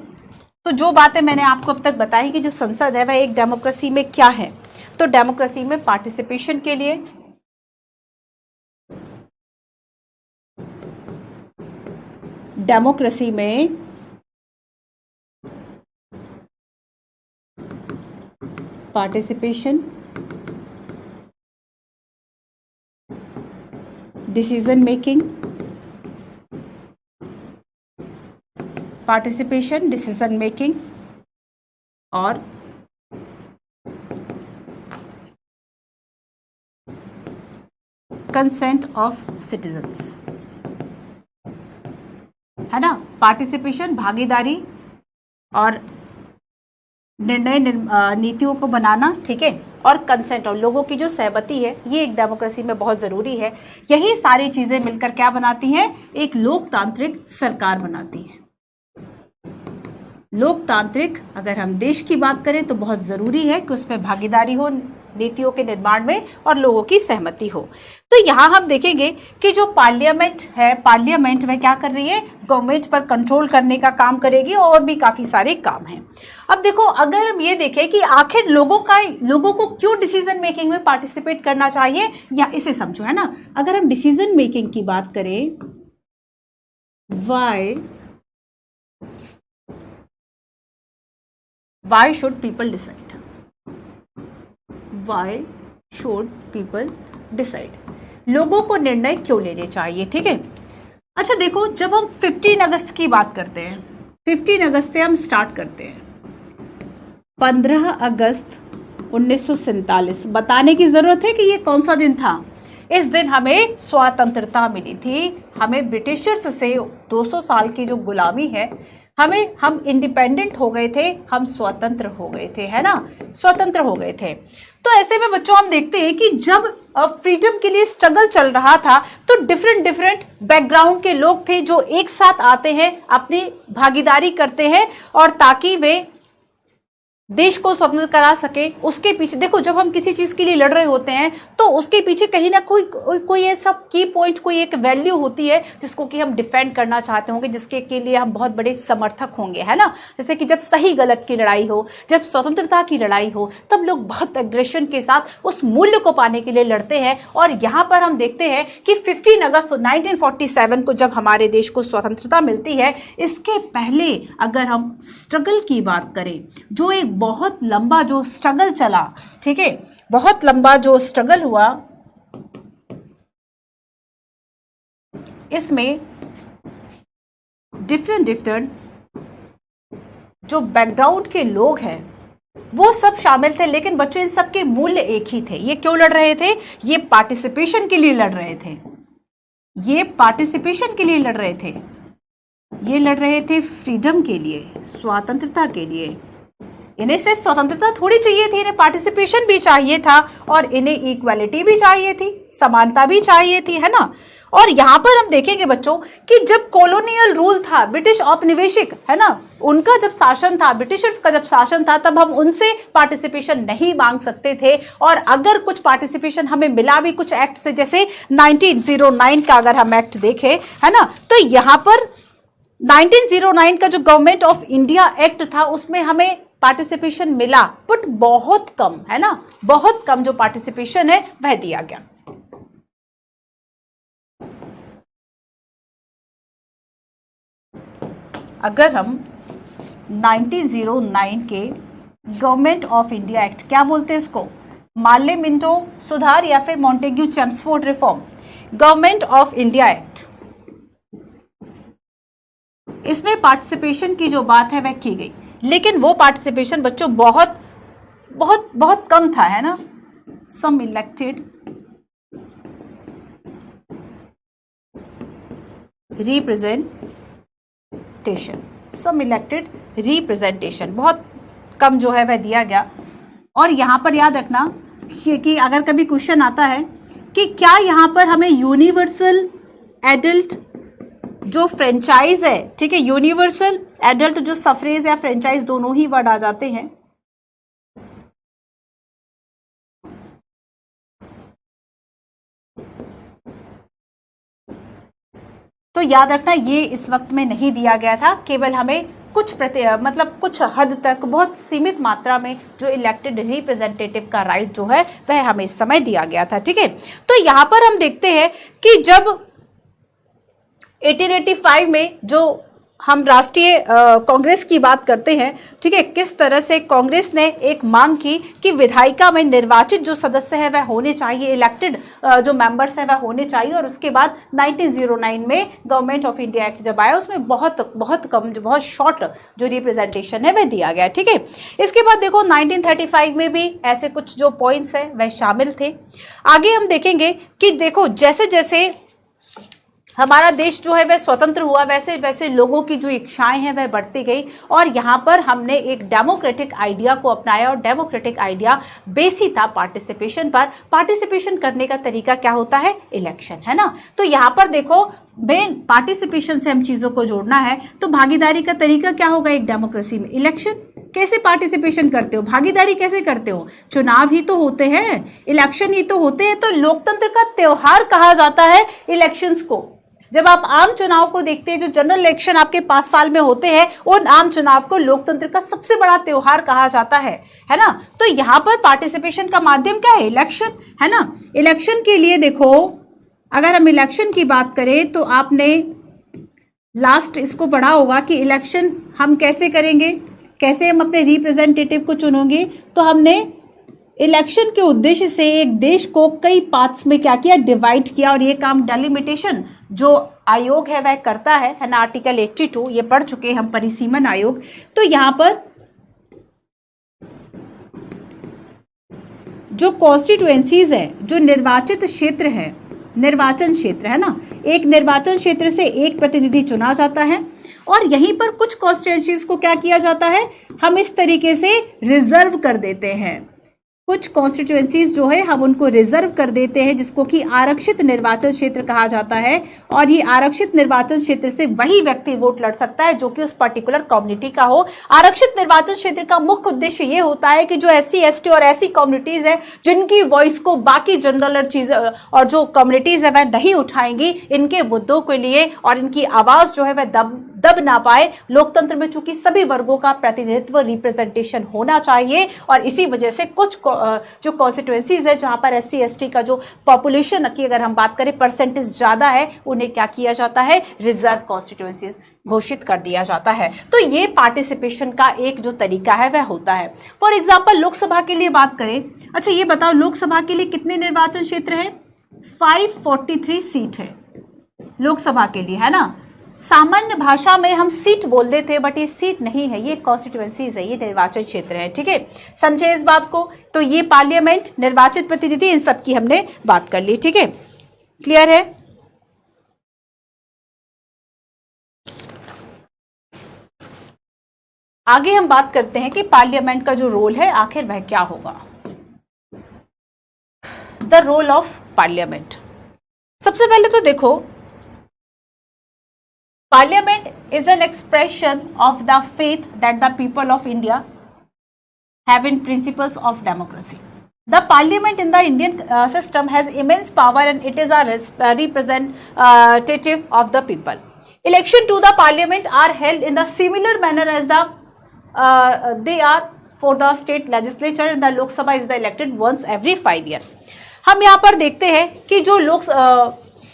तो जो बातें मैंने आपको अब तक बताई कि जो संसद है वह एक डेमोक्रेसी में क्या है, तो डेमोक्रेसी में पार्टिसिपेशन के लिए डेमोक्रेसी में participation, decision making, participation, decision making और कंसेंट ऑफ सिटीजन्स, है ना। पार्टिसिपेशन भागीदारी और निर्णय नीतियों को बनाना, ठीक है, और कंसेंट और लोगों की जो सहमति है, ये एक डेमोक्रेसी में बहुत जरूरी है। यही सारी चीजें मिलकर क्या बनाती हैं? एक लोकतांत्रिक सरकार बनाती है। लोकतांत्रिक, अगर हम देश की बात करें तो बहुत जरूरी है कि उसमें भागीदारी हो नीतियों के निर्माण में और लोगों की सहमति हो। तो यहां हम देखेंगे कि जो पार्लियामेंट है, पार्लियामेंट में क्या कर रही है? गवर्नमेंट पर कंट्रोल करने का काम करेगी और भी काफी सारे काम हैं। अब देखो, अगर हम ये देखें कि आखिर लोगों को क्यों डिसीजन मेकिंग में पार्टिसिपेट करना चाहिए, या इसे समझो, है ना। अगर हम डिसीजन मेकिंग की बात करें, why should people decide? Why should people decide? लोगों को निर्णय क्यों लेने चाहिए? ठीक है, अच्छा देखो, जब हम 15 अगस्त की बात करते हैं, 15 अगस्त से हम स्टार्ट करते हैं। 15 अगस्त 1947, बताने की जरूरत है कि ये कौन सा दिन था? इस दिन हमें स्वतंत्रता मिली थी। हमें ब्रिटिशर्स से 200 साल की जो गुलामी है, हम इंडिपेंडेंट हो गए थे, हम स्वतंत्र हो गए थे, है ना, स्वतंत्र हो गए थे। तो ऐसे में बच्चों हम देखते हैं कि जब फ्रीडम के लिए स्ट्रगल चल रहा था तो डिफरेंट बैकग्राउंड के लोग थे जो एक साथ आते हैं, अपनी भागीदारी करते हैं और ताकि वे देश को स्वतंत्र करा सके। उसके पीछे देखो, जब हम किसी चीज के लिए लड़ रहे होते हैं तो उसके पीछे कहीं ना कोई ऐसा की पॉइंट, कोई एक वैल्यू होती है जिसको कि हम डिफेंड करना चाहते होंगे, जिसके के लिए हम बहुत बड़े समर्थक होंगे, है ना। जैसे कि जब सही गलत की लड़ाई हो, जब स्वतंत्रता की लड़ाई हो, तब लोग बहुत एग्रेशन के साथ उस मूल्य को पाने के लिए लड़ते हैं। और यहां पर हम देखते हैं कि 15 अगस्त 1947 को जब हमारे देश को स्वतंत्रता मिलती है, इसके पहले अगर हम स्ट्रगल की बात करें, जो एक बहुत लंबा जो स्ट्रगल चला, ठीक है, बहुत लंबा जो स्ट्रगल हुआ, इसमें डिफरेंट जो बैकग्राउंड के लोग हैं वो सब शामिल थे, लेकिन बच्चों इन सब के मूल्य एक ही थे। ये क्यों लड़ रहे थे? ये पार्टिसिपेशन के लिए लड़ रहे थे। ये पार्टिसिपेशन के लिए लड़ रहे थे। ये लड़ रहे थे फ्रीडम के लिए, स्वतंत्रता के लिए। इन्हें सिर्फ स्वतंत्रता थोड़ी चाहिए थी, इन्हें पार्टिसिपेशन भी चाहिए था और इन्हें इक्वालिटी भी चाहिए थी, समानता भी चाहिए थी, है ना। और यहां पर हम देखेंगे बच्चों कि जब कॉलोनियल रूल था, ब्रिटिश औपनिवेशिक, है ना, उनका जब शासन था, ब्रिटिशर्स का जब शासन था, तब हम उनसे पार्टिसिपेशन नहीं मांग सकते थे। और अगर कुछ पार्टिसिपेशन हमें मिला भी कुछ एक्ट से, जैसे 1909 का अगर हम एक्ट देखें, है ना, तो यहां पर 1909 का जो गवर्नमेंट ऑफ इंडिया एक्ट था उसमें हमें पार्टिसिपेशन मिला, बट बहुत कम, है ना, बहुत कम जो पार्टिसिपेशन है वह दिया गया। अगर हम 1909 के गवर्नमेंट ऑफ इंडिया एक्ट, क्या बोलते हैं इसको, मार्ले मिंटो सुधार या फिर Montagu Chelmsford reform, government of India act, इसमें पार्टिसिपेशन की जो बात है वह की गई, लेकिन वो पार्टिसिपेशन बच्चों बहुत बहुत बहुत कम था, है ना। सम इलेक्टेड रिप्रेजेंटेशन, सम इलेक्टेड रिप्रेजेंटेशन, बहुत कम जो है वह दिया गया। और यहां पर याद रखना कि अगर कभी क्वेश्चन आता है कि क्या यहां पर हमें यूनिवर्सल एडल्ट जो फ्रेंचाइज है, ठीक है, यूनिवर्सल एडल्ट जो सफरेज या फ्रेंचाइज दोनों ही वर्ड आ जाते हैं, तो याद रखना ये इस वक्त में नहीं दिया गया था, केवल हमें कुछ मतलब कुछ हद तक बहुत सीमित मात्रा में जो इलेक्टेड रिप्रेजेंटेटिव का राइट जो है वह हमें इस समय दिया गया था, ठीक है। तो यहां पर हम देखते हैं कि जब 1885 में जो हम राष्ट्रीय कांग्रेस की बात करते हैं, ठीक है, किस तरह से कांग्रेस ने एक मांग की कि विधायिका में निर्वाचित जो सदस्य है वह होने चाहिए, इलेक्टेड जो मेंबर्स है वह होने चाहिए। और उसके बाद 1909 में गवर्नमेंट ऑफ इंडिया एक्ट जब आया उसमें बहुत कम, जो बहुत शॉर्ट जो रिप्रेजेंटेशन है वह दिया गया, ठीक है। इसके बाद देखो 1935 में भी ऐसे कुछ जो पॉइंट्स है वह शामिल थे। आगे हम देखेंगे कि देखो जैसे जैसे हमारा देश जो है वह स्वतंत्र हुआ वैसे वैसे लोगों की जो इच्छाएं हैं वह बढ़ती गई, और यहाँ पर हमने एक डेमोक्रेटिक आइडिया को अपनाया। और डेमोक्रेटिक आइडिया बेस ही था पार्टिसिपेशन पर। पार्टिसिपेशन करने का तरीका क्या होता है? इलेक्शन, है ना। तो यहाँ पर देखो मेन पार्टिसिपेशन से हम चीजों को जोड़ना है, तो भागीदारी का तरीका क्या होगा एक डेमोक्रेसी में? इलेक्शन। कैसे पार्टिसिपेशन करते हो, भागीदारी कैसे करते हो? चुनाव ही तो होते हैं, इलेक्शन ही तो होते हैं। तो लोकतंत्र का त्योहार कहा जाता है इलेक्शंस को। जब आप आम चुनाव को देखते हैं, जो जनरल इलेक्शन आपके 5 साल में होते हैं, उन आम चुनाव को लोकतंत्र का सबसे बड़ा त्योहार कहा जाता है ना। तो यहां पर पार्टिसिपेशन का माध्यम क्या है? इलेक्शन, है ना। इलेक्शन के लिए देखो, अगर हम इलेक्शन की बात करें तो आपने लास्ट इसको पढ़ा होगा कि इलेक्शन हम कैसे करेंगे, कैसे हम अपने रिप्रेजेंटेटिव को चुनेंगे। तो हमने इलेक्शन के उद्देश्य से एक देश को कई पार्ट्स में क्या किया? डिवाइड किया। और ये काम डेलिमिटेशन जो आयोग है वह करता है ना। आर्टिकल 82 ये पढ़ चुके हैं हम, परिसीमन आयोग। तो यहां पर जो कॉन्स्टिट्यूएंसीज है, जो निर्वाचित क्षेत्र है, निर्वाचन क्षेत्र है ना, एक निर्वाचन क्षेत्र से एक प्रतिनिधि चुना जाता है। और यहीं पर कुछ कॉन्स्टिट्यूएंसीज को क्या किया जाता है? हम इस तरीके से रिजर्व कर देते हैं। कुछ कॉन्स्टिट्यूएंसीज जो है हम उनको रिजर्व कर देते हैं, जिसको कि आरक्षित निर्वाचन क्षेत्र कहा जाता है। और ये आरक्षित निर्वाचन क्षेत्र से वही व्यक्ति वोट लड़ सकता है जो कि उस पर्टिकुलर कम्युनिटी का हो। आरक्षित निर्वाचन क्षेत्र का मुख्य उद्देश्य ये होता है कि जो SC ST और ऐसी कम्युनिटीज है जिनकी वॉइस को बाकी जनरल चीज और जो कम्युनिटीज है वह नहीं उठाएंगी, इनके मुद्दों के लिए और इनकी आवाज जो है वह दब ना पाए। लोकतंत्र में चूंकि सभी वर्गों का प्रतिनिधित्व, रिप्रेजेंटेशन होना चाहिए, और इसी वजह से कुछ जो कॉन्स्टिट्यूएंसीज है जहां पर SC ST का जो पॉपुलेशन की अगर हम बात करें परसेंटेज ज्यादा है, उन्हें क्या किया जाता है? रिजर्व कॉन्स्टिट्यूएंसीज घोषित कर दिया जाता है। तो ये पार्टिसिपेशन का एक जो तरीका है वह होता है। फॉर एग्जाम्पल लोकसभा के लिए बात करें, अच्छा ये बताओ लोकसभा के लिए कितने निर्वाचन क्षेत्र है? 543 सीट है लोकसभा के लिए, है ना। सामान्य भाषा में हम सीट बोल देते हैं, बट ये सीट नहीं है, ये कॉन्स्टिट्यूएंसीज है, ये निर्वाचन क्षेत्र है, ठीक है। समझे इस बात को? तो ये पार्लियामेंट, निर्वाचित प्रतिनिधि, इन सब की हमने बात कर ली, ठीक है। क्लियर है? आगे हम बात करते हैं कि पार्लियामेंट का जो रोल है आखिर वह क्या होगा। The role of parliament. सबसे पहले तो देखो, Parliament is an expression of the faith that the people of India have in principles of democracy. The Parliament in the Indian system has immense power and it is a representative of the people. Election to the Parliament are held in the similar manner as they are for the state legislature, and the Lok Sabha is the elected once every 5 years. हम यहाँ पर देखते हैं कि जो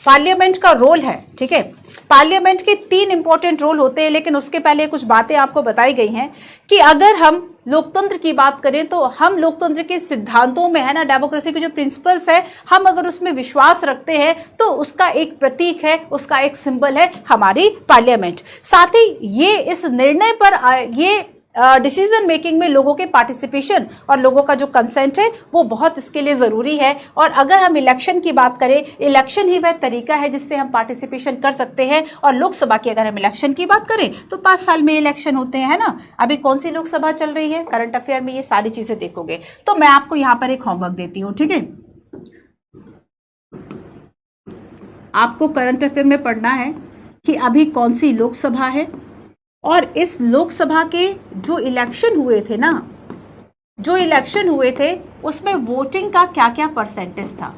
parliament का role है, ठीक है, पार्लियामेंट के 3 इंपॉर्टेंट रोल होते हैं। लेकिन उसके पहले कुछ बातें आपको बताई गई हैं कि अगर हम लोकतंत्र की बात करें तो हम लोकतंत्र के सिद्धांतों में, है ना, डेमोक्रेसी के जो प्रिंसिपल्स है, हम अगर उसमें विश्वास रखते हैं तो उसका एक प्रतीक है, उसका एक सिंबल है हमारी पार्लियामेंट। साथ ही ये इस निर्णय पर ये डिसीजन मेकिंग में लोगों के पार्टिसिपेशन और लोगों का जो कंसेंट है वो बहुत इसके लिए जरूरी है। और अगर हम इलेक्शन की बात करें, इलेक्शन ही वह तरीका है जिससे हम पार्टिसिपेशन कर सकते हैं। और लोकसभा की अगर हम इलेक्शन की बात करें तो 5 साल में इलेक्शन होते हैं, है ना। अभी कौन सी लोकसभा चल रही है, करंट अफेयर में ये सारी चीजें देखोगे। तो मैं आपको यहां पर एक होमवर्क देती हूं, ठीक है। आपको करंट अफेयर में पढ़ना है कि अभी कौन सी लोकसभा है और इस लोकसभा के जो इलेक्शन हुए थे ना, जो इलेक्शन हुए थे उसमें वोटिंग का क्या क्या परसेंटेज था,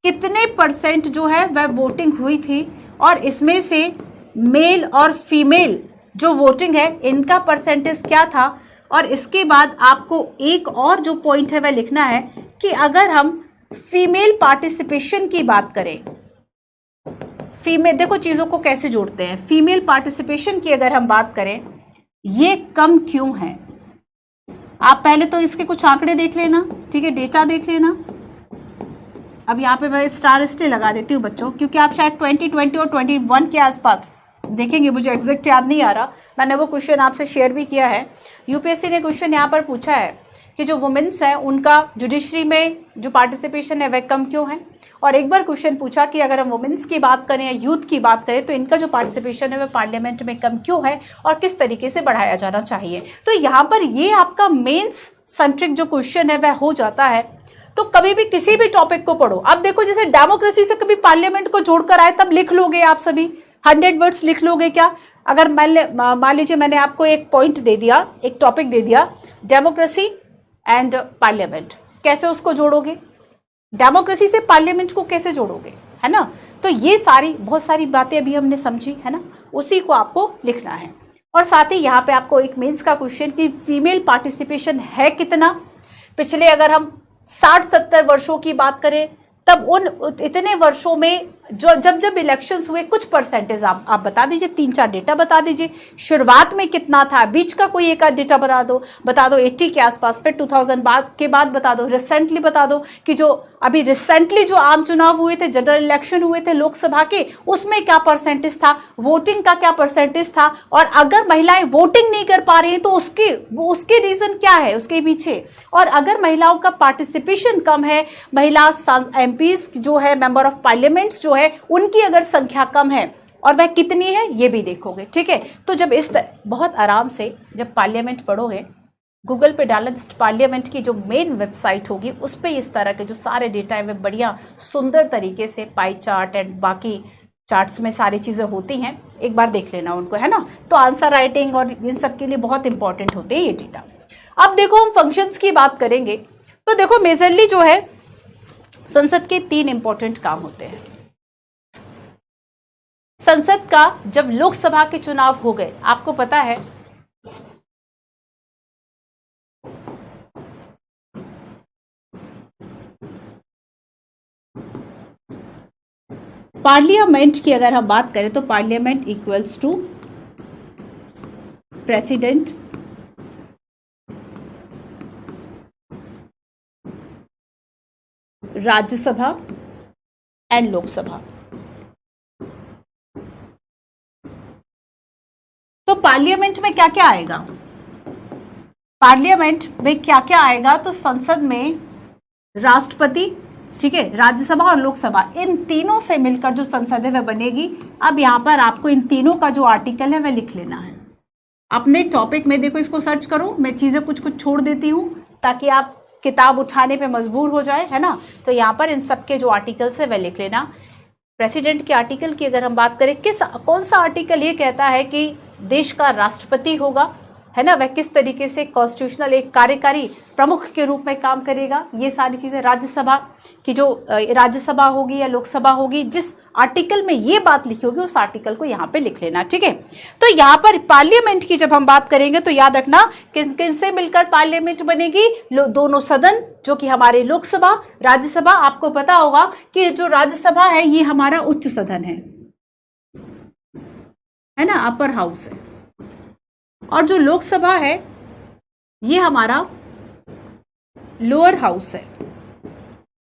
कितने परसेंट जो है वह वोटिंग हुई थी, और इसमें से मेल और फीमेल जो वोटिंग है इनका परसेंटेज क्या था। और इसके बाद आपको एक और जो पॉइंट है वह लिखना है कि अगर हम फीमेल पार्टिसिपेशन की बात करें, फीमेल, देखो चीजों को कैसे जोड़ते हैं, फीमेल पार्टिसिपेशन की अगर हम बात करें ये कम क्यों है। आप पहले तो इसके कुछ आंकड़े देख लेना, ठीक है, डेटा देख लेना। अब यहाँ पे मैं स्टार इसलिए लगा देती हूँ बच्चों क्योंकि आप शायद 2020 और 21 के आसपास देखेंगे, मुझे एग्जैक्ट याद नहीं आ रहा, मैंने वो क्वेश्चन आपसे शेयर भी किया है। यूपीएससी ने क्वेश्चन यहाँ पर पूछा है कि जो वुमेन्स है उनका जुडिशरी में जो पार्टिसिपेशन है वह कम क्यों है। और एक बार क्वेश्चन पूछा कि अगर हम वुमेन्स की बात करें या यूथ की बात करें तो इनका जो पार्टिसिपेशन है वह पार्लियामेंट में कम क्यों है और किस तरीके से बढ़ाया जाना चाहिए। तो यहाँ पर ये आपका मेंस सेंट्रिक जो क्वेश्चन है वह हो जाता है। तो कभी भी किसी भी टॉपिक को पढ़ो, अब देखो जैसे डेमोक्रेसी से कभी पार्लियामेंट को जोड़कर आए तब लिख लोगे आप सभी 100 वर्ड्स लिख लोगे क्या। अगर मान लीजिए मैंने आपको एक पॉइंट दे दिया, एक टॉपिक दे दिया, डेमोक्रेसी एंड पार्लियामेंट, कैसे उसको जोड़ोगे, डेमोक्रेसी से पार्लियामेंट को कैसे जोड़ोगे, है ना। तो ये सारी बहुत सारी बातें अभी हमने समझी, है ना, उसी को आपको लिखना है। और साथ ही यहाँ पे आपको एक मेंस का क्वेश्चन कि फीमेल पार्टिसिपेशन है कितना। पिछले अगर हम 60-70 वर्षों की बात करें तब उन इतने वर्षों में जो जब इलेक्शंस हुए कुछ परसेंटेज आप बता दीजिए, 3-4 डेटा बता दीजिए। शुरुआत में कितना था, बीच का कोई एक आध डेटा बता दो 80 के आसपास, फिर 2000 के बाद बता दो, रिसेंटली बता दो कि जो अभी रिसेंटली जो आम चुनाव हुए थे, जनरल इलेक्शन हुए थे लोकसभा के, उसमें क्या परसेंटेज था, वोटिंग का क्या परसेंटेज था। और अगर महिलाएं वोटिंग नहीं कर पा रही हैं तो उसके रीजन क्या है उसके पीछे। और अगर महिलाओं का पार्टिसिपेशन कम है, महिला एमपीज जो है, मेंबर ऑफ पार्लियामेंट जो है, उनकी अगर संख्या कम है और वह कितनी है ये भी देखोगे, ठीक है। तो जब बहुत आराम से जब पार्लियामेंट पढ़ोगे, गूगल पे डालना, जस्ट पार्लियामेंट की जो मेन वेबसाइट होगी उस पे इस तरह के जो सारे डेटा है वे बढ़िया सुंदर तरीके से पाई चार्ट एंड बाकी चार्ट्स में सारी चीजें होती हैं, एक बार देख लेना उनको, है ना। तो आंसर राइटिंग और इन सब के लिए बहुत इंपॉर्टेंट होते हैं ये डेटा। अब देखो हम फंक्शंस की बात करेंगे तो देखो मेजरली जो है संसद के 3 इंपॉर्टेंट काम होते हैं। संसद का जब लोकसभा के चुनाव हो गए, आपको पता है पार्लियामेंट की अगर हम बात करें तो parliament equals to president, Rajya Sabha and Lok Sabha. तो पार्लियामेंट में क्या क्या आएगा, पार्लियामेंट में क्या क्या आएगा, तो संसद में राष्ट्रपति, ठीक है, राज्यसभा और लोकसभा, इन तीनों से मिलकर जो संसद है वह बनेगी। अब यहां पर आपको इन तीनों का जो आर्टिकल है वह लिख लेना है अपने टॉपिक में। देखो इसको सर्च करो, मैं चीजें कुछ कुछ छोड़ देती हूं ताकि आप किताब उठाने पे मजबूर हो जाए, है ना। तो यहाँ पर इन सब के जो आर्टिकल्स है वह लिख लेना। प्रेसिडेंट के आर्टिकल की अगर हम बात करें, कौन सा आर्टिकल ये कहता है कि देश का राष्ट्रपति होगा, है ना, वह किस तरीके से कॉन्स्टिट्यूशनल एक कार्यकारी प्रमुख के रूप में काम करेगा, ये सारी चीजें। राज्यसभा की जो राज्यसभा होगी या लोकसभा होगी, जिस आर्टिकल में ये बात लिखी होगी उस आर्टिकल को यहाँ पे लिख लेना, ठीक है। तो यहाँ पर पार्लियामेंट की जब हम बात करेंगे तो याद रखना किन से मिलकर पार्लियामेंट बनेगी, दोनों सदन जो कि हमारे लोकसभा, राज्यसभा। आपको पता होगा कि जो राज्यसभा है ये हमारा उच्च सदन है ना, अपर हाउस है, और जो लोकसभा है ये हमारा लोअर हाउस है,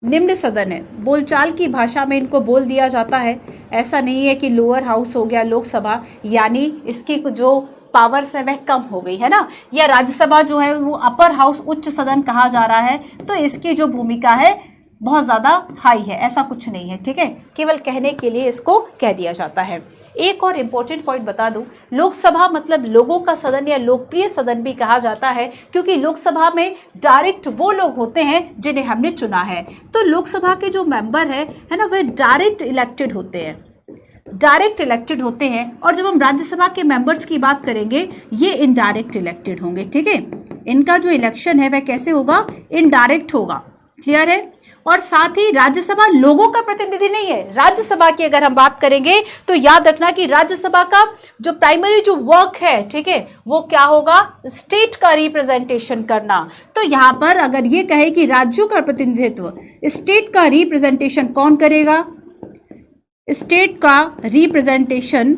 निम्न सदन है। बोलचाल की भाषा में इनको बोल दिया जाता है, ऐसा नहीं है कि लोअर हाउस हो गया लोकसभा, यानी इसकी जो पावर्स है वह कम हो गई है ना, या राज्यसभा जो है वो अपर हाउस उच्च सदन कहा जा रहा है, तो इसकी जो भूमिका है बहुत ज्यादा हाई है, ऐसा कुछ नहीं है, ठीक है, केवल कहने के लिए इसको कह दिया जाता है। एक और इंपॉर्टेंट पॉइंट बता दूं, लोकसभा मतलब लोगों का सदन या लोकप्रिय सदन भी कहा जाता है, क्योंकि लोकसभा में डायरेक्ट वो लोग होते हैं जिन्हें हमने चुना है। तो लोकसभा के जो मेंबर है ना, वे डायरेक्ट इलेक्टेड होते हैं, डायरेक्ट इलेक्टेड होते हैं। और जब हम राज्यसभा के मेंबर्स की बात करेंगे, ये इनडायरेक्ट इलेक्टेड होंगे, ठीक है। इनका जो इलेक्शन है वह कैसे होगा, इनडायरेक्ट होगा, क्लियर है। और साथ ही राज्यसभा लोगों का प्रतिनिधि नहीं है। राज्यसभा की अगर हम बात करेंगे तो याद रखना कि राज्यसभा का जो प्राइमरी जो वर्क है, ठीक है, वो क्या होगा, स्टेट का रिप्रेजेंटेशन करना। तो यहां पर अगर ये कहे कि राज्यों का प्रतिनिधित्व, स्टेट का रिप्रेजेंटेशन कौन करेगा, स्टेट का रिप्रेजेंटेशन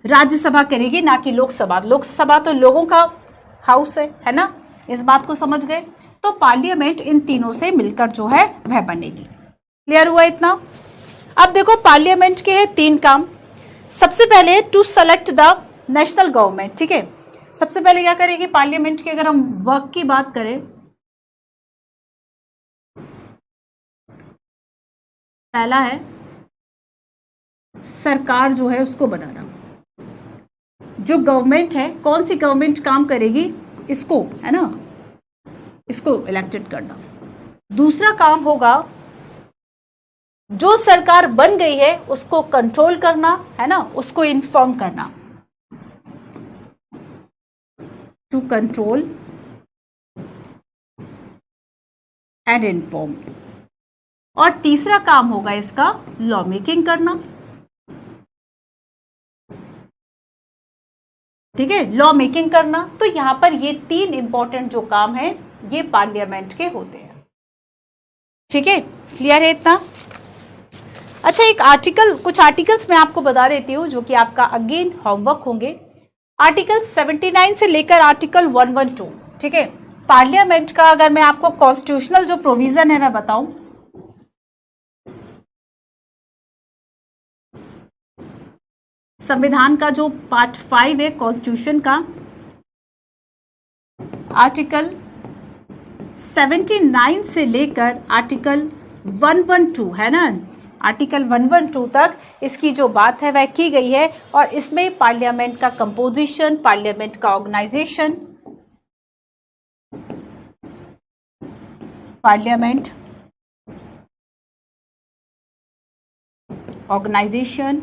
राज्यसभा करेगी, ना कि लोकसभा। लोकसभा तो लोगों का हाउस है ना, इस बात को समझ गए। तो पार्लियामेंट इन तीनों से मिलकर जो है वह बनेगी। क्लियर हुआ इतना। अब देखो पार्लियामेंट के हैं 3 काम। सबसे पहले to select the national government, ठीक है। सबसे पहले क्या करेगी पार्लियामेंट की, अगर हम वर्क की बात करें, पहला है सरकार जो है उसको बनाना। जो गवर्नमेंट है, कौन सी गवर्नमेंट काम करेगी, इसको, है ना, इसको इलेक्टेड करना। दूसरा काम होगा जो सरकार बन गई है उसको कंट्रोल करना, है ना, उसको इन्फॉर्म करना, टू कंट्रोल एंड इन्फॉर्म। और तीसरा काम होगा इसका लॉ मेकिंग करना, ठीक है, लॉ मेकिंग करना। तो यहां पर ये 3 इंपॉर्टेंट जो काम है ये पार्लियामेंट के होते हैं, ठीक है, क्लियर है इतना। अच्छा, एक आर्टिकल, कुछ आर्टिकल्स मैं आपको बता देती हूं जो कि आपका अगेन होमवर्क होंगे। आर्टिकल 79 से लेकर आर्टिकल 112, ठीक है। पार्लियामेंट का अगर मैं आपको कॉन्स्टिट्यूशनल जो प्रोविजन है मैं बताऊं, संविधान का जो पार्ट 5 है कॉन्स्टिट्यूशन का, आर्टिकल 79 से लेकर आर्टिकल 112 है ना, आर्टिकल 112 तक इसकी जो बात है वह की गई है। और इसमें पार्लियामेंट का कंपोजिशन, पार्लियामेंट का ऑर्गेनाइजेशन, पार्लियामेंट ऑर्गेनाइजेशन,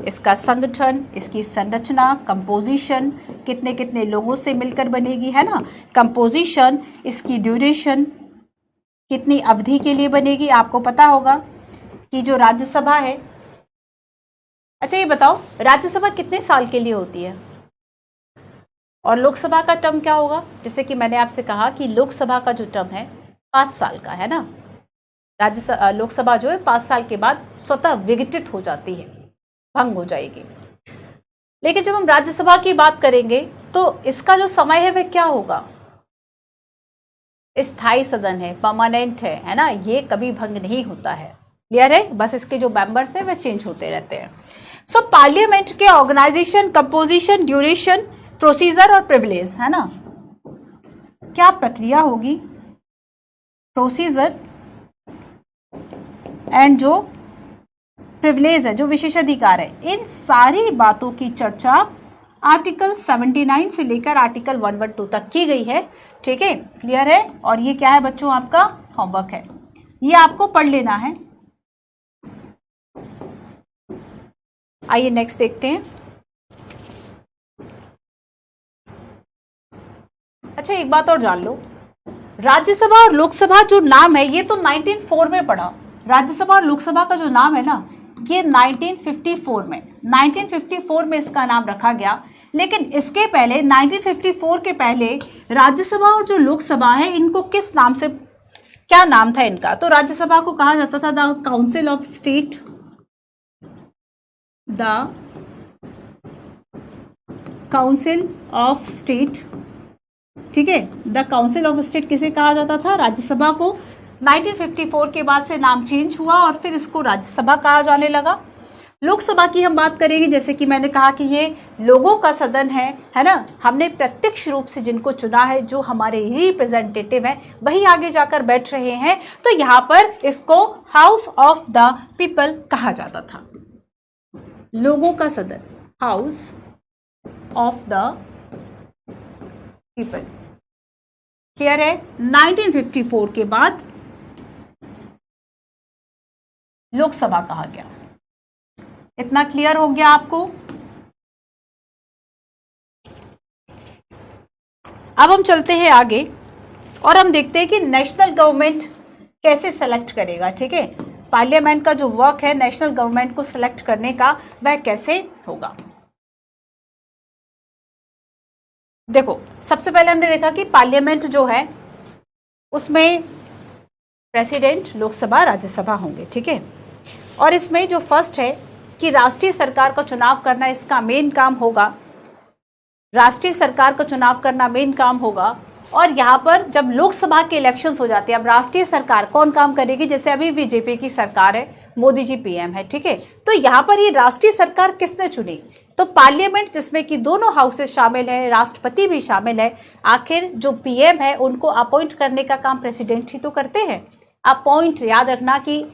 इसका संगठन, इसकी संरचना, कंपोजिशन, कितने कितने लोगों से मिलकर बनेगी, है ना, कंपोजिशन, इसकी ड्यूरेशन, कितनी अवधि के लिए बनेगी। आपको पता होगा कि जो राज्यसभा है, अच्छा ये बताओ राज्यसभा कितने साल के लिए होती है और लोकसभा का टर्म क्या होगा। जैसे कि मैंने आपसे कहा कि लोकसभा का जो टर्म है 5 साल का है ना, लोकसभा जो है 5 साल के बाद स्वतः विघटित हो जाती है, भंग हो जाएगी। लेकिन जब हम राज्यसभा की बात करेंगे तो इसका जो समय है वह क्या होगा, स्थायी सदन है, परमानेंट है ना, ये कभी भंग नहीं होता है। क्लियर है, बस इसके जो मेंबर्स हैं वह चेंज होते रहते हैं। सो पार्लियामेंट के ऑर्गेनाइजेशन, कंपोजिशन, ड्यूरेशन, प्रोसीजर और प्रिविलेज, है ना, क्या प्रक्रिया होगी, प्रोसीजर एंड जो प्रिविलेज है, जो विशेषाधिकार है, इन सारी बातों की चर्चा आर्टिकल 79 से लेकर आर्टिकल 112 तक की गई है, ठीक है, क्लियर है। और ये क्या है बच्चों, आपका होमवर्क है, ये आपको पढ़ लेना है। आइए नेक्स्ट देखते हैं। अच्छा एक बात और जान लो, राज्यसभा और लोकसभा जो नाम है ये तो 1904 में पढ़ा। राज्यसभा और लोकसभा का जो नाम है ना, ये 1954 में इसका नाम रखा गया। लेकिन इसके पहले 1954 के पहले राज्यसभा और जो लोकसभा है इनको किस नाम से, क्या नाम था इनका, तो राज्यसभा को कहा जाता था the council of state, the council of state, ठीक है, द काउंसिल ऑफ स्टेट किसे कहा जाता था, राज्यसभा को। 1954 के बाद से नाम चेंज हुआ और फिर इसको राज्यसभा कहा जाने लगा। लोकसभा की हम बात करेंगे, जैसे कि मैंने कहा कि ये लोगों का सदन है ना। हमने प्रत्यक्ष रूप से जिनको चुना है, जो हमारे रिप्रेजेंटेटिव हैं, वही आगे जाकर बैठ रहे हैं। तो यहाँ पर इसको हाउस ऑफ द पीपल कहा जाता था, लोगों का सदन, house of the people. Clear है? 1954 के बाद लोकसभा कहा गया। इतना क्लियर हो गया आपको? अब हम चलते हैं आगे और हम देखते हैं कि नेशनल गवर्नमेंट कैसे सेलेक्ट करेगा। ठीक है, पार्लियामेंट का जो वर्क है नेशनल गवर्नमेंट को सिलेक्ट करने का, वह कैसे होगा। देखो, सबसे पहले हमने देखा कि पार्लियामेंट जो है उसमें प्रेसिडेंट, लोकसभा, राज्यसभा होंगे। ठीक है, और इसमें जो फर्स्ट है कि राष्ट्रीय सरकार का चुनाव करना इसका मेन काम होगा, राष्ट्रीय सरकार का चुनाव करना मेन काम होगा। और यहाँ पर जब लोकसभा के इलेक्शंस हो जाते हैं, अब राष्ट्रीय सरकार कौन काम करेगी, जैसे अभी बीजेपी की सरकार है, मोदी जी पीएम है। ठीक है, तो यहाँ पर ये राष्ट्रीय सरकार किसने चुनी, तो पार्लियामेंट, जिसमें कि दोनों हाउसेस शामिल है, राष्ट्रपति भी शामिल है। आखिर जो पीएम है उनको अपॉइंट करने का काम प्रेसिडेंट ही तो करते हैं। अपॉइंट, याद रखना कि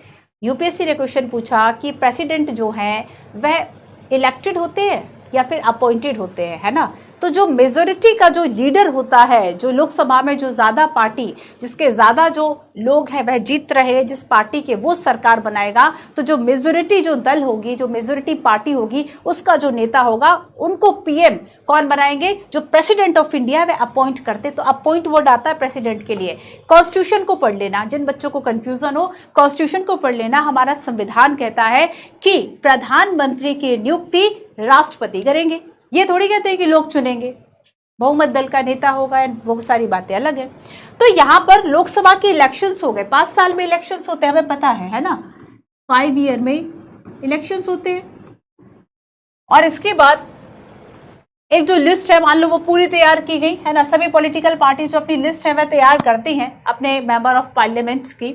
यूपीएससी ने क्वेश्चन पूछा कि प्रेसिडेंट जो है वह इलेक्टेड होते हैं या फिर अपॉइंटेड होते हैं, है ना। तो जो मेजोरिटी का जो लीडर होता है, जो लोकसभा में जो ज्यादा पार्टी, जिसके ज्यादा जो लोग हैं वह जीत रहे हैं जिस पार्टी के, वो सरकार बनाएगा। तो जो मेजोरिटी जो दल होगी, जो मेजोरिटी पार्टी होगी, उसका जो नेता होगा, उनको पीएम कौन बनाएंगे, जो प्रेसिडेंट ऑफ इंडिया है वह अपॉइंट करते। तो अपॉइंट वर्ड आता है प्रेसिडेंट के लिए। कॉन्स्टिट्यूशन को पढ़ लेना, जिन बच्चों को कंफ्यूजन हो कॉन्स्टिट्यूशन को पढ़ लेना। हमारा संविधान कहता है कि प्रधानमंत्री की नियुक्ति राष्ट्रपति करेंगे, ये थोड़ी कहते हैं कि लोग चुनेंगे, बहुमत दल का नेता होगा, वो सारी बातें अलग है। तो यहां पर लोकसभा के इलेक्शंस हो गए, 5 साल में इलेक्शंस होते हैं, हमें पता है ना, 5 ईयर में इलेक्शंस होते हैं। और इसके बाद एक जो लिस्ट है, मान लो वो पूरी तैयार की गई है ना, सभी पॉलिटिकल पार्टी जो अपनी लिस्ट है वह तैयार करती हैं अपने मेंबर ऑफ पार्लियामेंट्स की।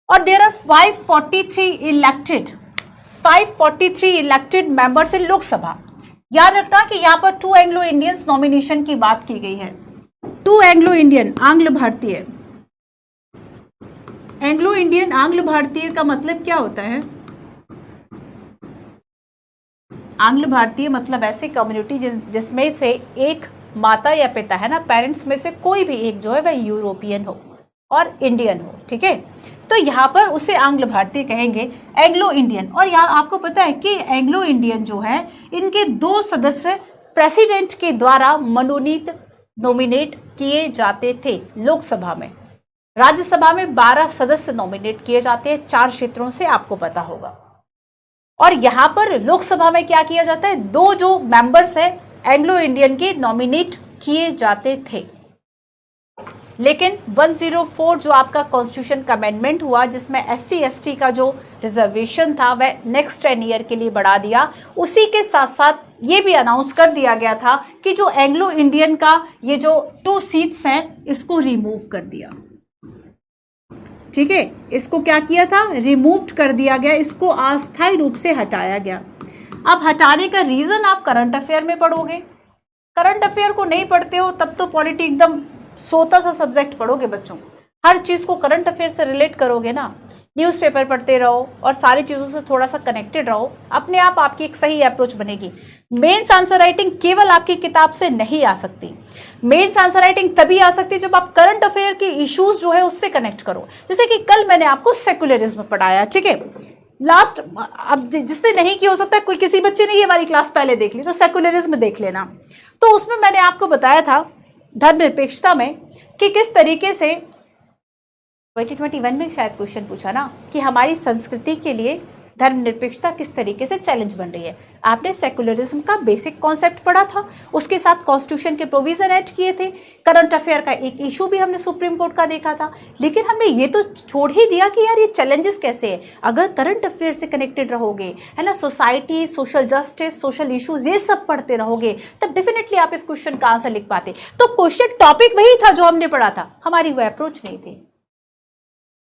और there are 543 elected members in Lok Sabha. याद रखना कि यहाँ पर 2 एंग्लो इंडियंस नॉमिनेशन की बात की गई है। 2 एंग्लो इंडियन, आंग्ल भारतीय। एंग्लो इंडियन, आंग्ल भारतीय का मतलब क्या होता है? आंग्ल भारतीय मतलब ऐसी कम्युनिटी जिसमें से एक माता या पिता, है ना, पेरेंट्स में से कोई भी एक जो है वह यूरोपियन हो और इंडियन हो। ठीक है, तो यहाँ पर उसे आंग्ल भारतीय कहेंगे, एंग्लो इंडियन। और यहाँ आपको पता है कि एंग्लो इंडियन जो है, इनके 2 सदस्य प्रेसिडेंट के द्वारा मनोनीत, नॉमिनेट किए जाते थे लोकसभा में। राज्यसभा में 12 सदस्य नॉमिनेट किए जाते हैं 4 क्षेत्रों से, आपको पता होगा। और यहाँ पर लोकसभा में क्या किया जाता है, 2 जो मेंबर्स है एंग्लो इंडियन के नॉमिनेट किए जाते थे। लेकिन 104 जो आपका कॉन्स्टिट्यूशन का अमेंडमेंट हुआ, जिसमें SC ST का जो रिजर्वेशन था वह नेक्स्ट 10 ईयर के लिए बढ़ा दिया। उसी के साथ साथ ये भी अनाउंस कर दिया गया था कि जो एंग्लो इंडियन का ये जो 2 सीट्स हैं इसको रिमूव कर दिया। ठीक है, इसको क्या किया था, रिमूव कर दिया गया, इसको अस्थायी रूप से हटाया गया। अब हटाने का रीजन आप करंट अफेयर में पढ़ोगे। करंट अफेयर को नहीं पढ़ते हो तब तो पॉलिटी एकदम सोता सा सब्जेक्ट पढ़ोगे बच्चों, हर चीज को करंट अफेयर से रिलेट करोगे ना, न्यूज़पेपर पढ़ते रहो और सारी चीजों से थोड़ा सा कनेक्टेड रहो, अपने आप आपकी एक सही अप्रोच बनेगी। मेंस आंसर राइटिंग केवल आपकी किताब से नहीं आ सकती। मेंस आंसर राइटिंग तभी आ सकती है जब आप करंट अफेयर के इश्यूज जो है उससे कनेक्ट करो। जैसे कि कल मैंने आपको सेकुलरिज्म पढ़ाया, ठीक है, लास्ट, अब जिसने नहीं किया, हो सकता है कोई किसी बच्चे ने ये हमारी क्लास पहले देख ली, तो सेकुलरिज्म देख लेना। तो उसमें मैंने आपको बताया था धर्मनिरपेक्षता में कि किस तरीके से 2021 में शायद क्वेश्चन पूछा ना कि हमारी संस्कृति के लिए धर्मनिरपेक्षता किस तरीके से चैलेंज बन रही है। आपने सेकुलरिज्म का बेसिक कॉन्सेप्ट पढ़ा था, उसके साथ कॉन्स्टिट्यूशन के प्रोविजन ऐड किए थे, करंट अफेयर का एक इशू भी हमने सुप्रीम कोर्ट का देखा था। लेकिन हमने ये तो छोड़ ही दिया कि यार ये चैलेंजेस कैसे है। अगर करंट अफेयर से कनेक्टेड रहोगे, है ना, society, social justice, social issues, ये सब पढ़ते रहोगे, तब डेफिनेटली आप इस क्वेश्चन का आंसर लिख पाते। तो क्वेश्चन टॉपिक वही था जो हमने पढ़ा था, हमारी वो अप्रोच नहीं थी,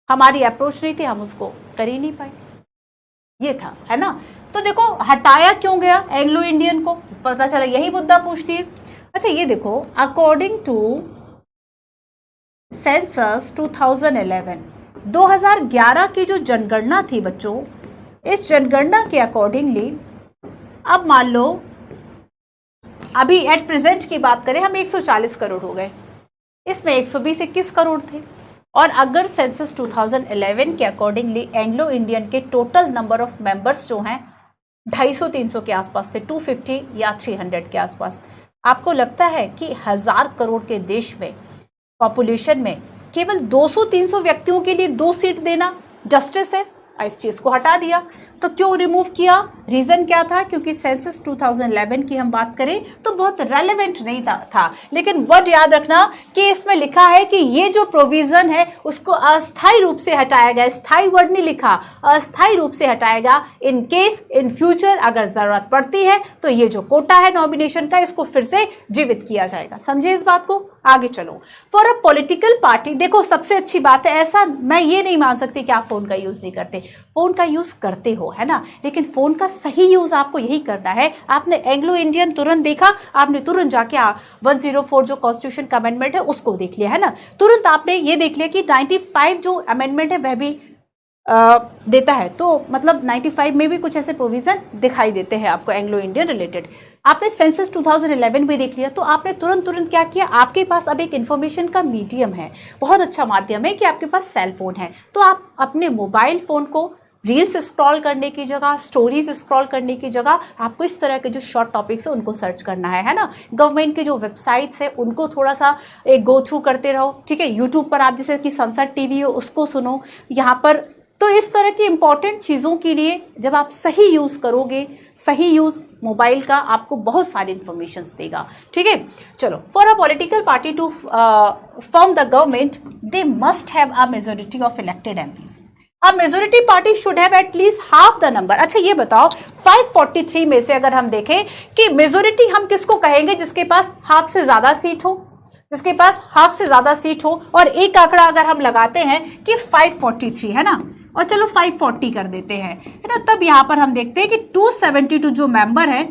हम उसको कर ही नहीं पाए। ये था, है ना। तो देखो हटाया क्यों गया एंग्लो इंडियन को, पता चला यही मुद्दा पूछती है। अच्छा ये देखो, अकॉर्डिंग टू सेंसस 2011 की जो जनगणना थी बच्चों, इस जनगणना के अकॉर्डिंगली अब मान लो अभी एट प्रेजेंट की बात करें, हम 140 करोड़ हो गए, इसमें 120-21 करोड़ थे। और अगर सेंसस 2011 के अकॉर्डिंगली एंग्लो इंडियन के टोटल नंबर ऑफ मेंबर्स जो हैं 250-300 के आसपास थे, 250 या 300 के आसपास, आपको लगता है कि 1000 करोड़ के देश में, पॉपुलेशन में केवल 200-300 व्यक्तियों के लिए 2 सीट देना जस्टिस है? इस चीज को हटा दिया। तो क्यों रिमूव किया? रीजन क्या था? क्योंकि सेंसस 2011 की हम बात करें तो बहुत रेलेवेंट नहीं था। लेकिन वर्ड याद रखना कि इसमें लिखा है कि ये जो प्रोविजन है उसको अस्थायी रूप से हटाया गया, स्थायी वर्ड नहीं लिखा, अस्थायी रूप से हटाएगा। इन केस इन फ्यूचर अगर जरूरत पड़ती है तो ये जो कोटा है नॉमिनेशन का, इसको फिर से जीवित किया जाएगा। समझे इस बात को? आगे चलो। फॉर अ पॉलिटिकल पार्टी, देखो सबसे अच्छी बात है, ऐसा मैं ये नहीं मान सकती कि आप फोन का यूज नहीं करते, फोन का यूज करते हो, है ना, लेकिन फोन का सही यूज आपको यही करना है। आपने एंग्लो इंडियन तुरंत देखा, आपने तुरंत जाके 104 जो कॉन्स्टिट्यूशन का अमेंडमेंट है उसको देख लिया, है ना, तुरंत आपने ये देख लिया कि 95 जो अमेंडमेंट है वह भी देता है। तो मतलब 95 में भी कुछ ऐसे प्रोविजन दिखाई देते हैं आपको एंग्लो इंडियन रिलेटेड। आपने सेंसस 2011 भी देख लिया, तो आपने तुरंत क्या किया, आपके पास अब एक इंफॉर्मेशन का मीडियम है, बहुत अच्छा माध्यम है कि आपके पास सेल फोन है। तो आप अपने मोबाइल फोन को रील्स स्क्रॉल करने की जगह, स्टोरीज स्क्रॉल करने की जगह, आपको इस तरह के जो शॉर्ट टॉपिक्स है उनको सर्च करना है ना। गवर्नमेंट के जो वेबसाइट्स है उनको थोड़ा सा एक गो थ्रू करते रहो, ठीक है। यूट्यूब पर आप जैसे कि संसद टीवी हो उसको सुनो, यहाँ पर। तो इस तरह की इंपॉर्टेंट चीज़ों के लिए जब आप सही यूज़ करोगे, सही यूज़ मोबाइल का आपको बहुत सारी इंफॉर्मेशन देगा, ठीक है। चलो, for a political party to form the government they must have a majority of elected MPs. अब majority party should have at least half the number. अच्छा ये बताओ, 543 में से अगर हम देखें कि मेजोरिटी हम किसको कहेंगे? जिसके पास हाफ से ज्यादा सीट हो, जिसके पास हाफ से ज्यादा सीट हो। और एक आंकड़ा अगर हम लगाते हैं कि 543, है ना, और चलो 540 कर देते हैं, है ना, तब यहां पर हम देखते हैं कि 272 जो मेंबर है,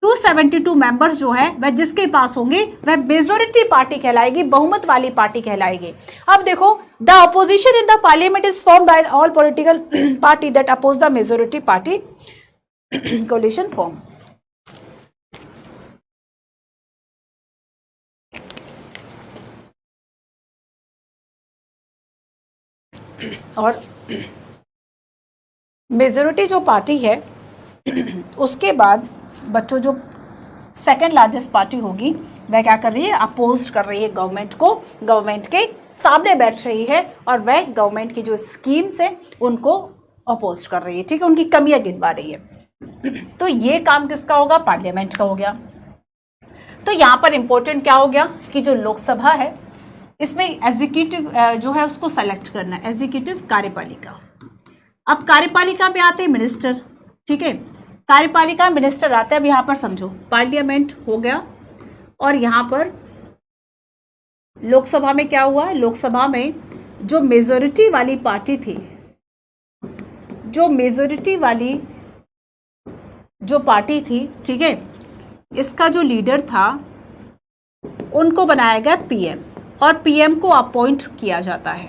272 मेंबर्स जो है वह जिसके पास होंगे वह मेजोरिटी पार्टी कहलाएगी, बहुमत वाली पार्टी कहलाएगी। अब देखो, the opposition in the parliament is form by all political party that oppose the majority party coalition form. और मेजोरिटी जो पार्टी है उसके बाद बच्चों जो सेकंड लार्जेस्ट पार्टी होगी वह क्या कर रही है? अपोज कर रही है गवर्नमेंट को, गवर्नमेंट के सामने बैठ रही है और वह गवर्नमेंट की जो स्कीम्स है उनको अपोज कर रही है, ठीक है, उनकी कमियां गिनवा रही है। तो ये काम किसका होगा? पार्लियामेंट का हो गया। तो यहां पर इंपॉर्टेंट क्या हो गया कि जो लोकसभा है इसमें एग्जीक्यूटिव जो है उसको सेलेक्ट करना है, एग्जीक्यूटिव कार्यपालिका। अब कार्यपालिका में आते हैं मिनिस्टर, ठीक है, कार्यपालिका मिनिस्टर आते हैं। अब यहां पर समझो, पार्लियामेंट हो गया और यहां पर लोकसभा में क्या हुआ? लोकसभा में जो मेजोरिटी वाली पार्टी थी, जो मेजोरिटी वाली जो पार्टी थी, ठीक है, इसका जो लीडर था उनको बनाया गया पीएम, और पीएम को अपॉइंट किया जाता है।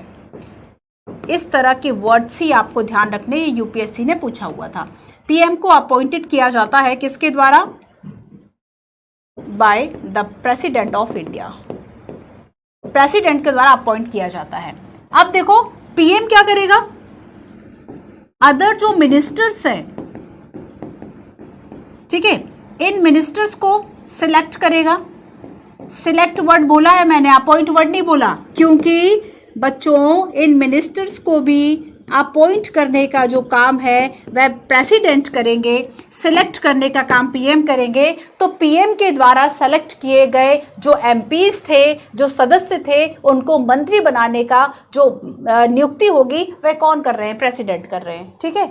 इस तरह के वर्ड्स ही आपको ध्यान रखने, ये यूपीएससी ने पूछा हुआ था। पीएम को अपॉइंटेड किया जाता है किसके द्वारा? Bye the president of India, president के द्वारा अपॉइंट किया जाता है। अब देखो, पीएम क्या करेगा? अदर जो मिनिस्टर्स हैं, ठीक है, इन मिनिस्टर्स को सिलेक्ट करेगा। सिलेक्ट वर्ड बोला है मैंने, अपॉइंट वर्ड नहीं बोला, क्योंकि बच्चों इन मिनिस्टर्स को भी अपॉइंट करने का जो काम है वह प्रेसिडेंट करेंगे, सिलेक्ट करने का काम पीएम करेंगे। तो पीएम के द्वारा सेलेक्ट किए गए जो एमपीज थे, जो सदस्य थे, उनको मंत्री बनाने का जो नियुक्ति होगी वह कौन कर रहे हैं? प्रेसिडेंट कर रहे हैं, ठीक है,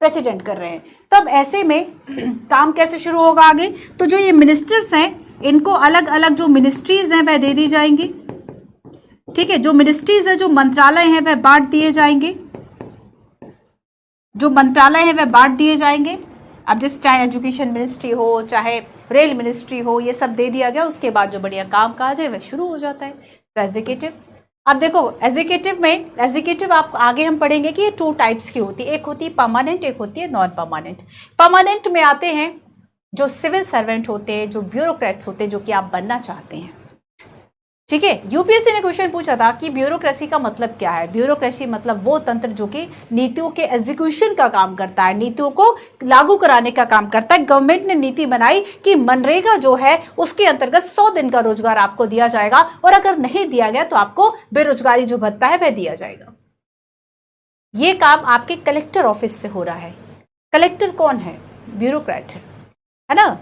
प्रेसिडेंट कर रहे हैं। तब ऐसे में काम कैसे शुरू होगा आगे? तो जो ये मिनिस्टर्स हैं इनको अलग अलग जो मिनिस्ट्रीज हैं वह दे दी जाएंगी, ठीक है, जो मिनिस्ट्रीज है, जो मंत्रालय हैं वह बांट दिए जाएंगे। जो मंत्रालय है वह बांट दिए जाएंगे। अब जैसे चाहे एजुकेशन मिनिस्ट्री हो, चाहे रेल मिनिस्ट्री हो, ये सब दे दिया गया। उसके बाद जो बढ़िया काम काज है वह शुरू हो जाता है। तो एग्जीक्यूटिव, अब देखो एग्जीक्यूटिव आप आगे हम पढ़ेंगे कि ये 2 टाइप्स की होती है, एक होती है परमानेंट, एक होती है नॉन परमानेंट। परमानेंट में आते हैं जो सिविल सर्वेंट होते हैं, जो ब्यूरोक्रेट्स होते हैं, जो कि आप बनना चाहते हैं, ठीक है। यूपीएससी ने क्वेश्चन पूछा था कि ब्यूरोक्रेसी का मतलब क्या है। ब्यूरोक्रेसी मतलब वो तंत्र जो कि नीतियों के एग्जीक्यूशन का काम करता है, नीतियों को लागू कराने का काम करता है। गवर्नमेंट ने नीति बनाई कि मनरेगा जो है उसके अंतर्गत 100 दिन का रोजगार आपको दिया जाएगा, और अगर नहीं दिया गया तो आपको बेरोजगारी जो भत्ता है वह दिया जाएगा। यह काम आपके कलेक्टर ऑफिस से हो रहा है। कलेक्टर कौन है? ब्यूरोक्रेट है ना,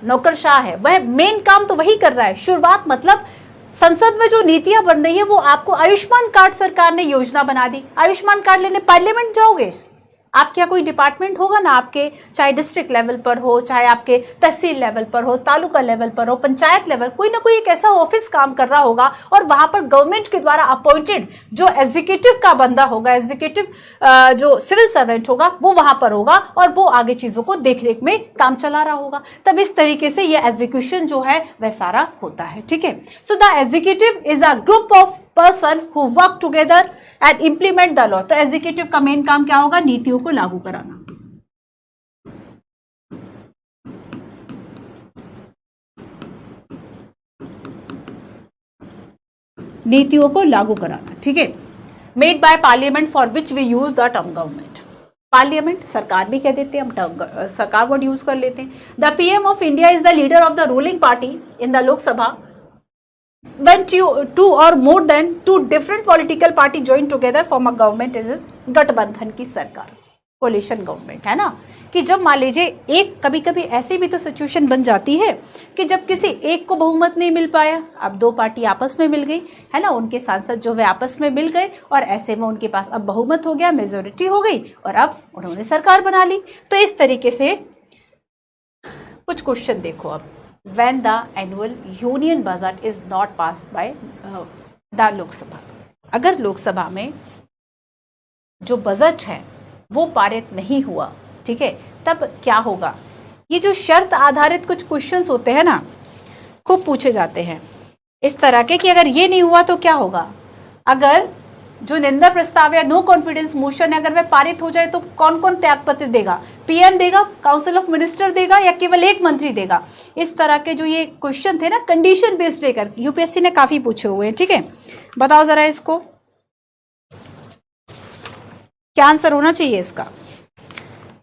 नौकरशाह है, वह मेन काम तो वही कर रहा है। शुरुआत मतलब संसद में जो नीतियां बन रही है वो आपको, आयुष्मान कार्ड सरकार ने योजना बना दी। आयुष्मान कार्ड लेने पार्लियामेंट जाओगे? आपके यहाँ कोई डिपार्टमेंट होगा ना, आपके चाहे डिस्ट्रिक्ट लेवल पर हो, चाहे आपके तहसील लेवल पर हो, तालुका लेवल पर हो, पंचायत लेवल, कोई ना कोई एक ऐसा ऑफिस काम कर रहा होगा, और वहां पर गवर्नमेंट के द्वारा अपॉइंटेड जो एग्जीक्यूटिव का बंदा होगा, एग्जीक्यूटिव जो सिविल सर्वेंट होगा वो वहां पर होगा, और वो आगे चीजों को देखरेख में काम चला रहा होगा। तब इस तरीके से ये एग्जीक्यूशन जो है वह सारा होता है, ठीक है। So the executive is a group of person who work together and implement the law. तो एग्जीक्यूटिव का मेन काम क्या होगा? नीतियों को लागू कराना। नीतियों को लागू कराना, ठीक है। Made by parliament for which we use the term government. Parliament सरकार भी कह देते हैं, हम टर्म सरकार वर्ड यूज कर लेते हैं। The PM of India is the leader of the ruling party in the Lok Sabha when two or more than 2 different political party join together form a government is गठबंधन की सरकार, कोलिशन गवर्नमेंट, है ना। कि जब मान लीजिए एक, कभी कभी ऐसी भी तो सिचुएशन बन जाती है कि जब किसी एक को बहुमत नहीं मिल पाया, अब 2 पार्टी आपस में मिल गई, है ना, उनके सांसद जो वे आपस में मिल गए, और ऐसे में उनके पास अब बहुमत हो गया, मेजोरिटी हो गई, और अब उन्होंने सरकार बना ली। तो इस तरीके से कुछ क्वेश्चन देखो अब। When the annual union budget is not passed by the Lok Sabha, अगर लोकसभा में जो बजट है वो पारित नहीं हुआ, ठीक है, तब क्या होगा? ये जो शर्त आधारित कुछ क्वेश्चंस होते हैं ना, खूब पूछे जाते हैं इस तरह के, कि अगर ये नहीं हुआ तो क्या होगा। अगर जो निंदा प्रस्ताव या नो कॉन्फिडेंस मोशन है, अगर वह पारित हो जाए तो कौन कौन त्यागपत्र देगा? पीएम देगा, काउंसिल ऑफ मिनिस्टर देगा, या केवल एक मंत्री देगा? इस तरह के जो ये क्वेश्चन थे ना, कंडीशन बेस्ड लेकर यूपीएससी ने काफी पूछे हुए हैं, ठीक है। बताओ जरा इसको क्या आंसर होना चाहिए इसका,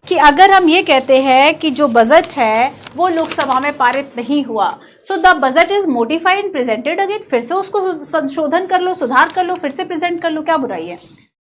कि अगर हम ये कहते हैं कि जो बजट है वो लोकसभा में पारित नहीं हुआ, so the budget is modified and presented again, फिर से उसको संशोधन कर लो, सुधार कर लो, फिर से प्रेजेंट कर लो, क्या बुराई है।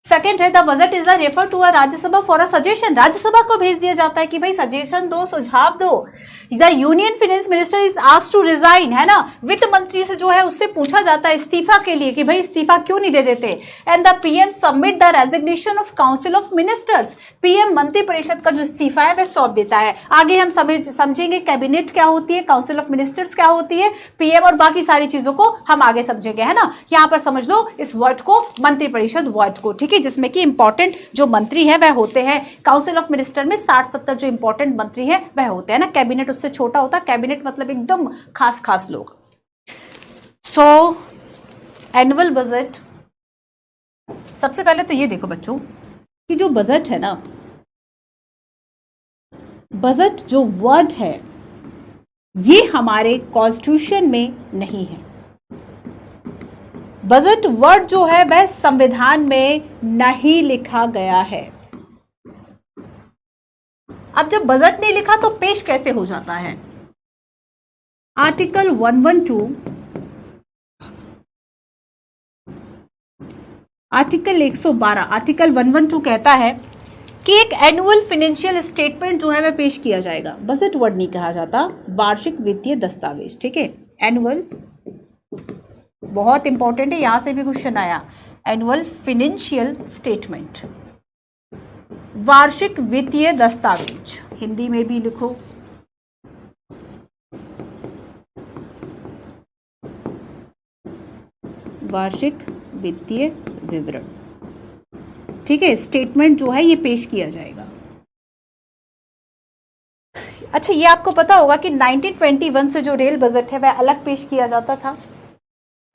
सेकेंड है the budget is refer to a Rajya Sabha for a suggestion, Rajya Sabha को भेज दिया जाता है कि भाई सजेशन दो, सुझाव दो। The union finance minister is asked to resign, है ना, वित्त मंत्री से जो है उससे पूछा जाता है इस्तीफा के लिए कि भाई इस्तीफा क्यों नहीं दे देते। And the PM submit the resignation of council of ministers, PM मंत्री परिषद का जो इस्तीफा है वह सौंप देता है। आगे हम समझेंगे कैबिनेट क्या होती है, काउंसिल ऑफ मिनिस्टर्स क्या होती है, पीएम और बाकी सारी चीजों को हम आगे समझेंगे, है ना। यहां पर समझ लो इस वर्ड को, मंत्री परिषद वर्ड को, ठीक है, जिसमें कि इंपॉर्टेंट जो मंत्री है वह होते हैं। काउंसिल ऑफ मिनिस्टर में 60-70 जो इंपॉर्टेंट मंत्री है वह होते हैं ना, कैबिनेट उससे छोटा होता है। कैबिनेट मतलब एकदम खास खास लोग। सो एनुअल बजट, सबसे पहले तो ये देखो बच्चों कि जो बजट है ना, बजट जो वर्ड है ये हमारे कॉन्स्टिट्यूशन में नहीं है। बजट वर्ड जो है वह संविधान में नहीं लिखा गया है। अब जब बजट नहीं लिखा तो पेश कैसे हो जाता है? आर्टिकल 112, आर्टिकल 112, आर्टिकल 112 कहता है कि एक एनुअल फाइनेंशियल स्टेटमेंट जो है वह पेश किया जाएगा। बजट वर्ड नहीं कहा जाता, वार्षिक वित्तीय दस्तावेज, ठीक है। एनुअल बहुत इंपॉर्टेंट है, यहां से भी क्वेश्चन आया। एनुअल फाइनेंशियल स्टेटमेंट, वार्षिक वित्तीय दस्तावेज, हिंदी में भी लिखो। वार्षिक वित्तीय विवरण, ठीक है, स्टेटमेंट जो है ये पेश किया जाएगा। अच्छा, ये आपको पता होगा कि 1921 से जो रेल बजट है वह अलग पेश किया जाता था,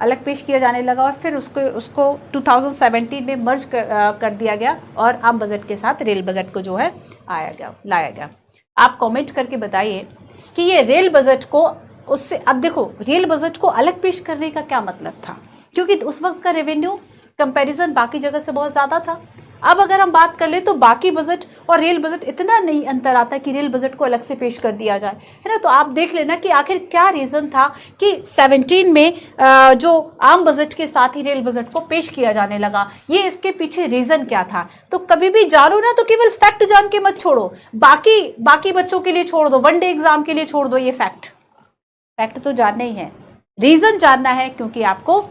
अलग पेश किया जाने लगा और फिर उसको 2017 में मर्ज कर दिया गया और आम बजट के साथ रेल बजट को जो है लाया गया। आप कमेंट करके बताइए कि ये रेल बजट को उससे, अब देखो रेल बजट को अलग पेश करने का क्या मतलब था, क्योंकि उस वक्त का रेवेन्यू कंपैरिजन बाकी जगह से बहुत ज़्यादा था। अब अगर हम बात कर ले तो बाकी बजट और रेल बजट इतना नहीं अंतर आता कि रेल बजट को अलग से पेश कर दिया जाए, है ना। तो आप देख लेना कि आखिर क्या रीज़न था कि 17 में जो आम बजट के साथ ही रेल बजट को पेश किया जाने लगा, ये इसके पीछे रीज़न क्या था। तो कभी भी जानो ना तो केवल फैक्ट जान के मत छोड़ो, बाकी बच्चों के लिए छोड़ दो, वनडे एग्जाम के लिए छोड़ दो, ये फैक्ट तो जानना ही है, रीज़न जानना है, क्योंकि आपको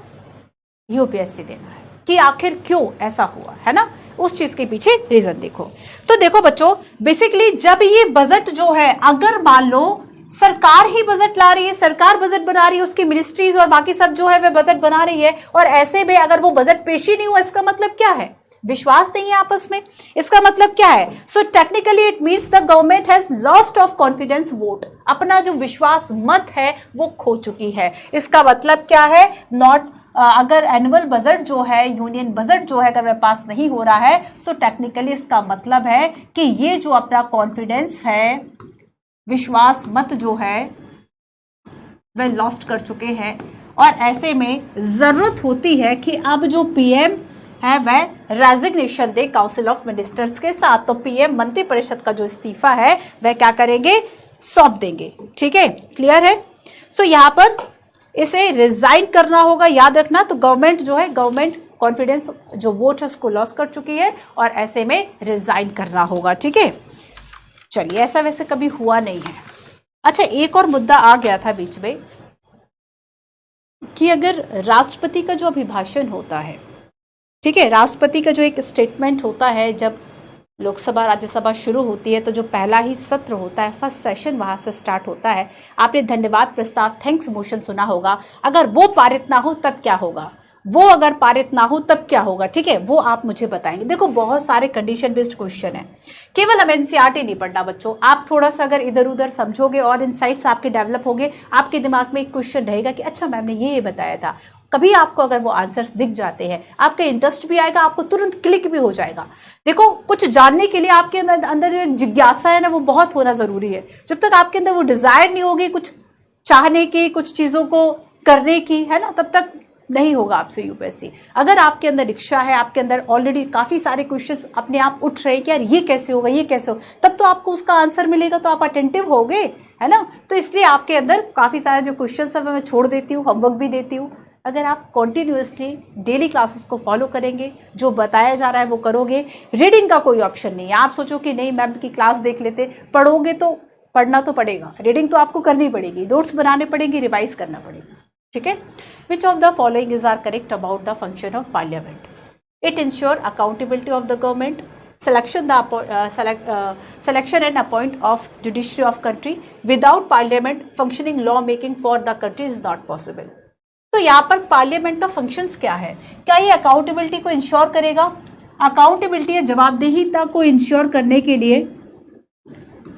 यूपीएससी देना है कि आखिर क्यों ऐसा हुआ, है ना। उस चीज के पीछे रीजन देखो। तो देखो बच्चों, बेसिकली जब ये बजट जो है, अगर मान लो सरकार ही बजट ला रही है, सरकार बजट बना रही है, उसकी मिनिस्ट्रीज और बाकी सब जो है वह बजट बना रही है, और ऐसे में अगर वो बजट पेश ही नहीं हुआ, इसका मतलब क्या है, विश्वास नहीं है आपस में, इसका मतलब क्या है। So technically it means the government has lost of confidence vote, अपना जो विश्वास मत है वो खो चुकी है। इसका मतलब क्या है, नॉट अगर एनुअल बजट जो है, यूनियन बजट जो है, अगर वह पास नहीं हो रहा है, सो टेक्निकली इसका मतलब है कि ये जो अपना कॉन्फिडेंस है, विश्वास मत जो है, वह लॉस्ट कर चुके हैं। और ऐसे में जरूरत होती है कि अब जो पीएम है वह resignation they council of ministers के साथ। तो पीएम मंत्रिपरिषद का जो इस्तीफा है वह क्या करेंगे, सौंप देंगे। ठीक है, क्लियर है। सो यहां पर इसे रिजाइन करना होगा, याद रखना। तो गवर्नमेंट जो है, गवर्नमेंट कॉन्फिडेंस जो वोट है उसको लॉस कर चुकी है और ऐसे में रिजाइन करना होगा। ठीक है, चलिए, ऐसा वैसे कभी हुआ नहीं है। अच्छा, एक और मुद्दा आ गया था बीच में कि अगर राष्ट्रपति का जो अभिभाषण होता है, ठीक है, राष्ट्रपति का जो एक स्टेटमेंट होता है, जब लोकसभा राज्यसभा शुरू होती है तो जो पहला ही सत्र होता है, फर्स्ट सेशन वहां से स्टार्ट होता है। आपने धन्यवाद प्रस्ताव, थैंक्स मोशन सुना होगा। अगर वो पारित ना हो तब क्या होगा, वो अगर पारित ना हो तब क्या होगा, ठीक है, वो आप मुझे बताएंगे। देखो, बहुत सारे कंडीशन बेस्ड क्वेश्चन है, केवल अब एनसीईआरटी नहीं पढ़ना बच्चों। आप थोड़ा सा अगर इधर उधर समझोगे और इनसाइट्स आपके डेवलप होंगे, आपके दिमाग में एक क्वेश्चन रहेगा कि अच्छा मैम ने ये बताया था। कभी आपको अगर वो आंसर्स दिख जाते हैं, आपका इंटरेस्ट भी आएगा, आपको तुरंत क्लिक भी हो जाएगा। देखो, कुछ जानने के लिए आपके अंदर जो एक जिज्ञासा है ना, वो बहुत होना जरूरी है। जब तक आपके अंदर वो डिजायर नहीं होगी कुछ चाहने की, कुछ चीजों को करने की, है ना, तब तक नहीं होगा आपसे यूपीएससी। अगर आपके अंदर इच्छा है, आपके अंदर ऑलरेडी काफी सारे क्वेश्चंस अपने आप उठ रहे हैं कि यार ये कैसे होगा, ये कैसे हो, तब तो आपको उसका आंसर मिलेगा, तो आप अटेंटिव होगे, है ना। तो इसलिए आपके अंदर काफी सारे जो क्वेश्चंस है मैं छोड़ देती हूँ, होमवर्क भी देती हूँ। अगर आप कॉन्टिन्यूसली डेली क्लासेस को फॉलो करेंगे, जो बताया जा रहा है वो करोगे, रीडिंग का कोई ऑप्शन नहीं है। आप सोचो कि नहीं मैम की क्लास देख लेते, पढ़ोगे तो पढ़ना तो पड़ेगा, रीडिंग तो आपको करनी पड़ेगी, नोट्स बनाने पड़ेंगे, रिवाइज करना पड़ेगा। ठीक है, which of the following is are correct about the function of parliament. It ensure accountability of the government, selection and appoint of judiciary of country. Without parliament, functioning law making for the country is not possible. तो यहाँ पर parliament of functions क्या है, क्या ये accountability को ensure करेगा। Accountability या जवाबदेहीता को इंश्योर करने के लिए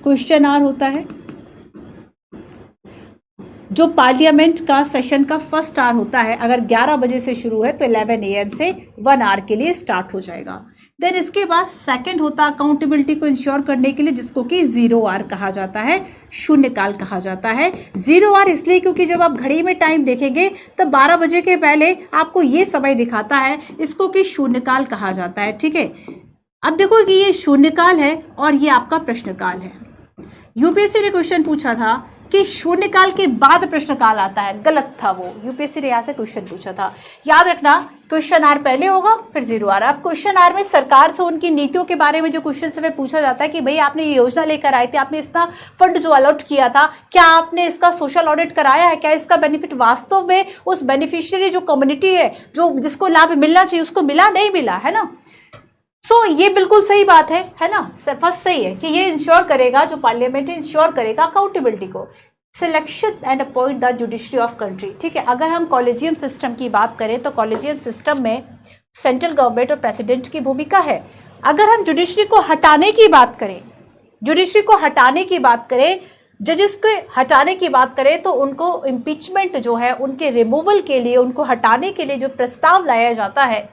क्वेश्चन आर होता है। जो पार्लियामेंट का सेशन का फर्स्ट आवर होता है, अगर 11 बजे से शुरू है तो 11 AM से 1 आवर के लिए स्टार्ट हो जाएगा। देन इसके बाद सेकंड होता है अकाउंटेबिलिटी को इंश्योर करने के लिए, जिसको कि 0 आवर कहा जाता है, शून्यकाल कहा जाता है। 0 आवर इसलिए क्योंकि जब आप घड़ी में टाइम देखेंगे तब 12 बजे के पहले आपको ये समय दिखाता है, इसको कि शून्यकाल कहा जाता है। ठीक है, अब देखो कि ये शून्यकाल है और ये आपका प्रश्नकाल है। यूपीएससी ने क्वेश्चन पूछा था कि शून्यकाल के बाद प्रश्नकाल आता है, गलत था वो। यूपीएससी ने यहाँ से क्वेश्चन पूछा था, याद रखना क्वेश्चन आर पहले होगा फिर 0 आर। अब क्वेश्चन आर में सरकार से उनकी नीतियों के बारे में जो क्वेश्चन से पूछा जाता है कि भाई आपने ये योजना लेकर आए थे, आपने इतना फंड जो अलॉट किया था, क्या आपने इसका सोशल ऑडिट कराया है, क्या इसका बेनिफिट वास्तव में उस बेनिफिशियरी जो कम्युनिटी है, जो जिसको लाभ मिलना चाहिए, उसको मिला नहीं मिला, है ना। सो ये बिल्कुल सही बात है ना, फर्स्ट सही है कि ये इंश्योर करेगा, जो पार्लियामेंट इंश्योर करेगा अकाउंटेबिलिटी को। Selection and appoint the judiciary of country. ठीक है, अगर हम कॉलेजियम सिस्टम की बात करें तो कॉलेजियम सिस्टम में सेंट्रल गवर्नमेंट और प्रेसिडेंट की भूमिका है। अगर हम जुडिशरी को हटाने की बात करें, जुडिशरी को हटाने की बात करें, जजेस को हटाने की बात करें, तो उनको इम्पीचमेंट जो है, उनके रिमूवल के लिए, उनको हटाने के लिए जो प्रस्ताव लाया जाता है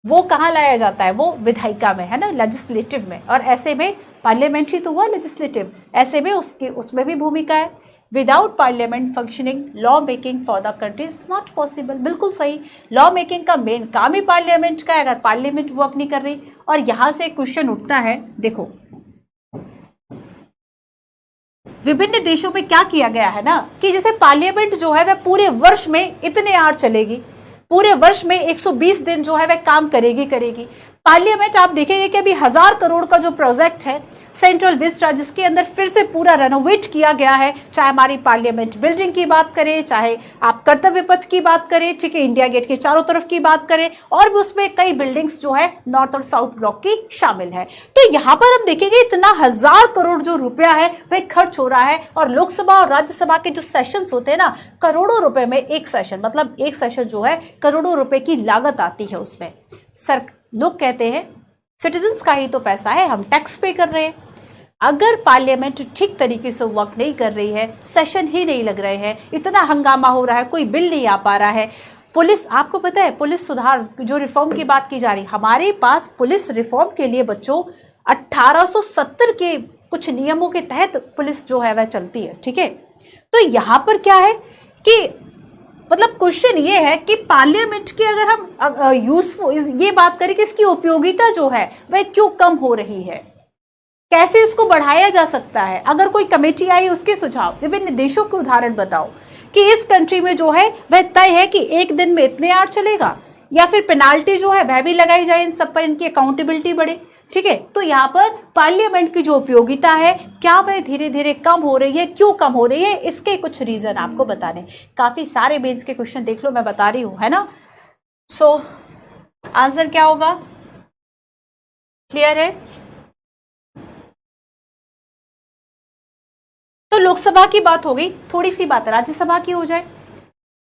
वो कहाँ लाया जाता है? वो विधायिका में, है ना, लेजिस्लेटिव में। और ऐसे में पार्लियामेंट ही तो हुआ लेजिस्लेटिव, ऐसे में उसमें भी भूमिका है। Without parliament functioning law making for the country is not possible. बिल्कुल सही, लॉ मेकिंग का मेन काम ही पार्लियामेंट का है, अगर पार्लियामेंट वर्क नहीं कर रही। और यहां से क्वेश्चन उठता है, देखो विभिन्न देशों में क्या किया गया है ना, कि जैसे पार्लियामेंट जो है वह पूरे वर्ष में इतने आवर चलेगी, पूरे वर्ष में 120 दिन जो है वह काम करेगी। पार्लियामेंट आप देखेंगे कि अभी 1000 करोड़ का जो प्रोजेक्ट है सेंट्रल विस्टा, जिसके अंदर फिर से पूरा रेनोवेट किया गया है, चाहे हमारी पार्लियामेंट बिल्डिंग की बात करें, चाहे आप कर्तव्य पथ की बात करें, ठीक है, इंडिया गेट के चारों तरफ की बात करें, और भी उसमें कई बिल्डिंग्स जो है नॉर्थ और साउथ ब्लॉक की शामिल है। तो यहाँ पर हम देखेंगे इतना 1000 करोड़ जो रुपया है वह खर्च हो रहा है। और लोकसभा और राज्यसभा के जो सेशंस होते हैं ना, करोड़ों रुपए में एक सेशन, मतलब एक सेशन जो है करोड़ों रुपए की लागत आती है उसमें। लोग कहते हैं सिटीजन्स का ही तो पैसा है, हम टैक्स पे कर रहे हैं। अगर पार्लियामेंट ठीक तरीके से वर्क नहीं कर रही है, सेशन ही नहीं लग रहे हैं, इतना हंगामा हो रहा है, कोई बिल नहीं आ पा रहा है, पुलिस, आपको पता है पुलिस सुधार जो रिफॉर्म की बात की जा रही, हमारे पास पुलिस रिफॉर्म के लिए बच्चों 1870 के कुछ नियमों के तहत पुलिस जो है वह चलती है, ठीक है। तो यहां पर क्या है कि मतलब क्वेश्चन ये है कि पार्लियामेंट की अगर हम यूजफुल ये बात करें कि इसकी उपयोगिता जो है वह क्यों कम हो रही है, कैसे इसको बढ़ाया जा सकता है। अगर कोई कमेटी आई, उसके सुझाव, विभिन्न देशों के उदाहरण बताओ कि इस कंट्री में जो है वह तय है कि एक दिन में इतने आवर चलेगा, या फिर पेनाल्टी जो है वह भी लगाई जाए, इन सब पर इनकी अकाउंटेबिलिटी बढ़े, ठीक है। तो यहाँ पर पार्लियामेंट की जो उपयोगिता है क्या वह धीरे धीरे कम हो रही है, क्यों कम हो रही है, इसके कुछ रीजन आपको बताने। काफी सारे मेंस के क्वेश्चन देख लो, मैं बता रही हूं, है ना। सो आंसर क्या होगा, क्लियर है। तो लोकसभा की बात हो गई, थोड़ी सी बात राज्यसभा की हो जाए।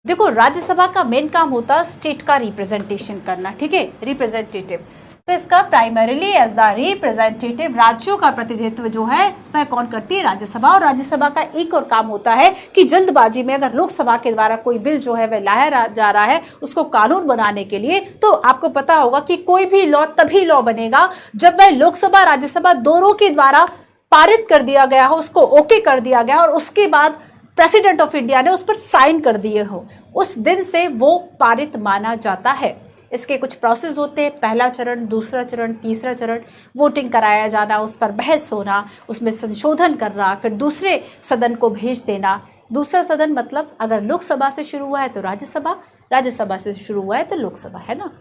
देखो राज्यसभा का मेन काम होता है स्टेट का रिप्रेजेंटेशन करना, ठीक है, रिप्रेजेंटेटिव। तो इसका प्राइमरीली एज द रिप्रेजेंटेटिव, राज्यों का प्रतिनिधित्व जो है वह कौन करती है, राज्यसभा। और राज्यसभा का एक और काम होता है कि जल्दबाजी में अगर लोकसभा के द्वारा कोई बिल जो है वह लाया जा रहा है उसको कानून बनाने के लिए, तो आपको पता होगा कि कोई भी लॉ तभी लॉ बनेगा जब वह लोकसभा राज्यसभा दोनों के द्वारा पारित कर दिया गया हो, उसको ओके कर दिया गया, और उसके बाद प्रेसिडेंट ऑफ इंडिया ने उस पर साइन कर दिए हो, उस दिन से वो पारित माना जाता है। इसके कुछ प्रोसेस होते हैं, पहला चरण, दूसरा चरण, तीसरा चरण, वोटिंग कराया जाना, उस पर बहस होना, उसमें संशोधन करना, फिर दूसरे सदन को भेज देना। दूसरा सदन मतलब अगर लोकसभा से शुरू हुआ है तो राज्यसभा, राज्यसभा से शुरू हुआ है तो लोकसभा, है ना।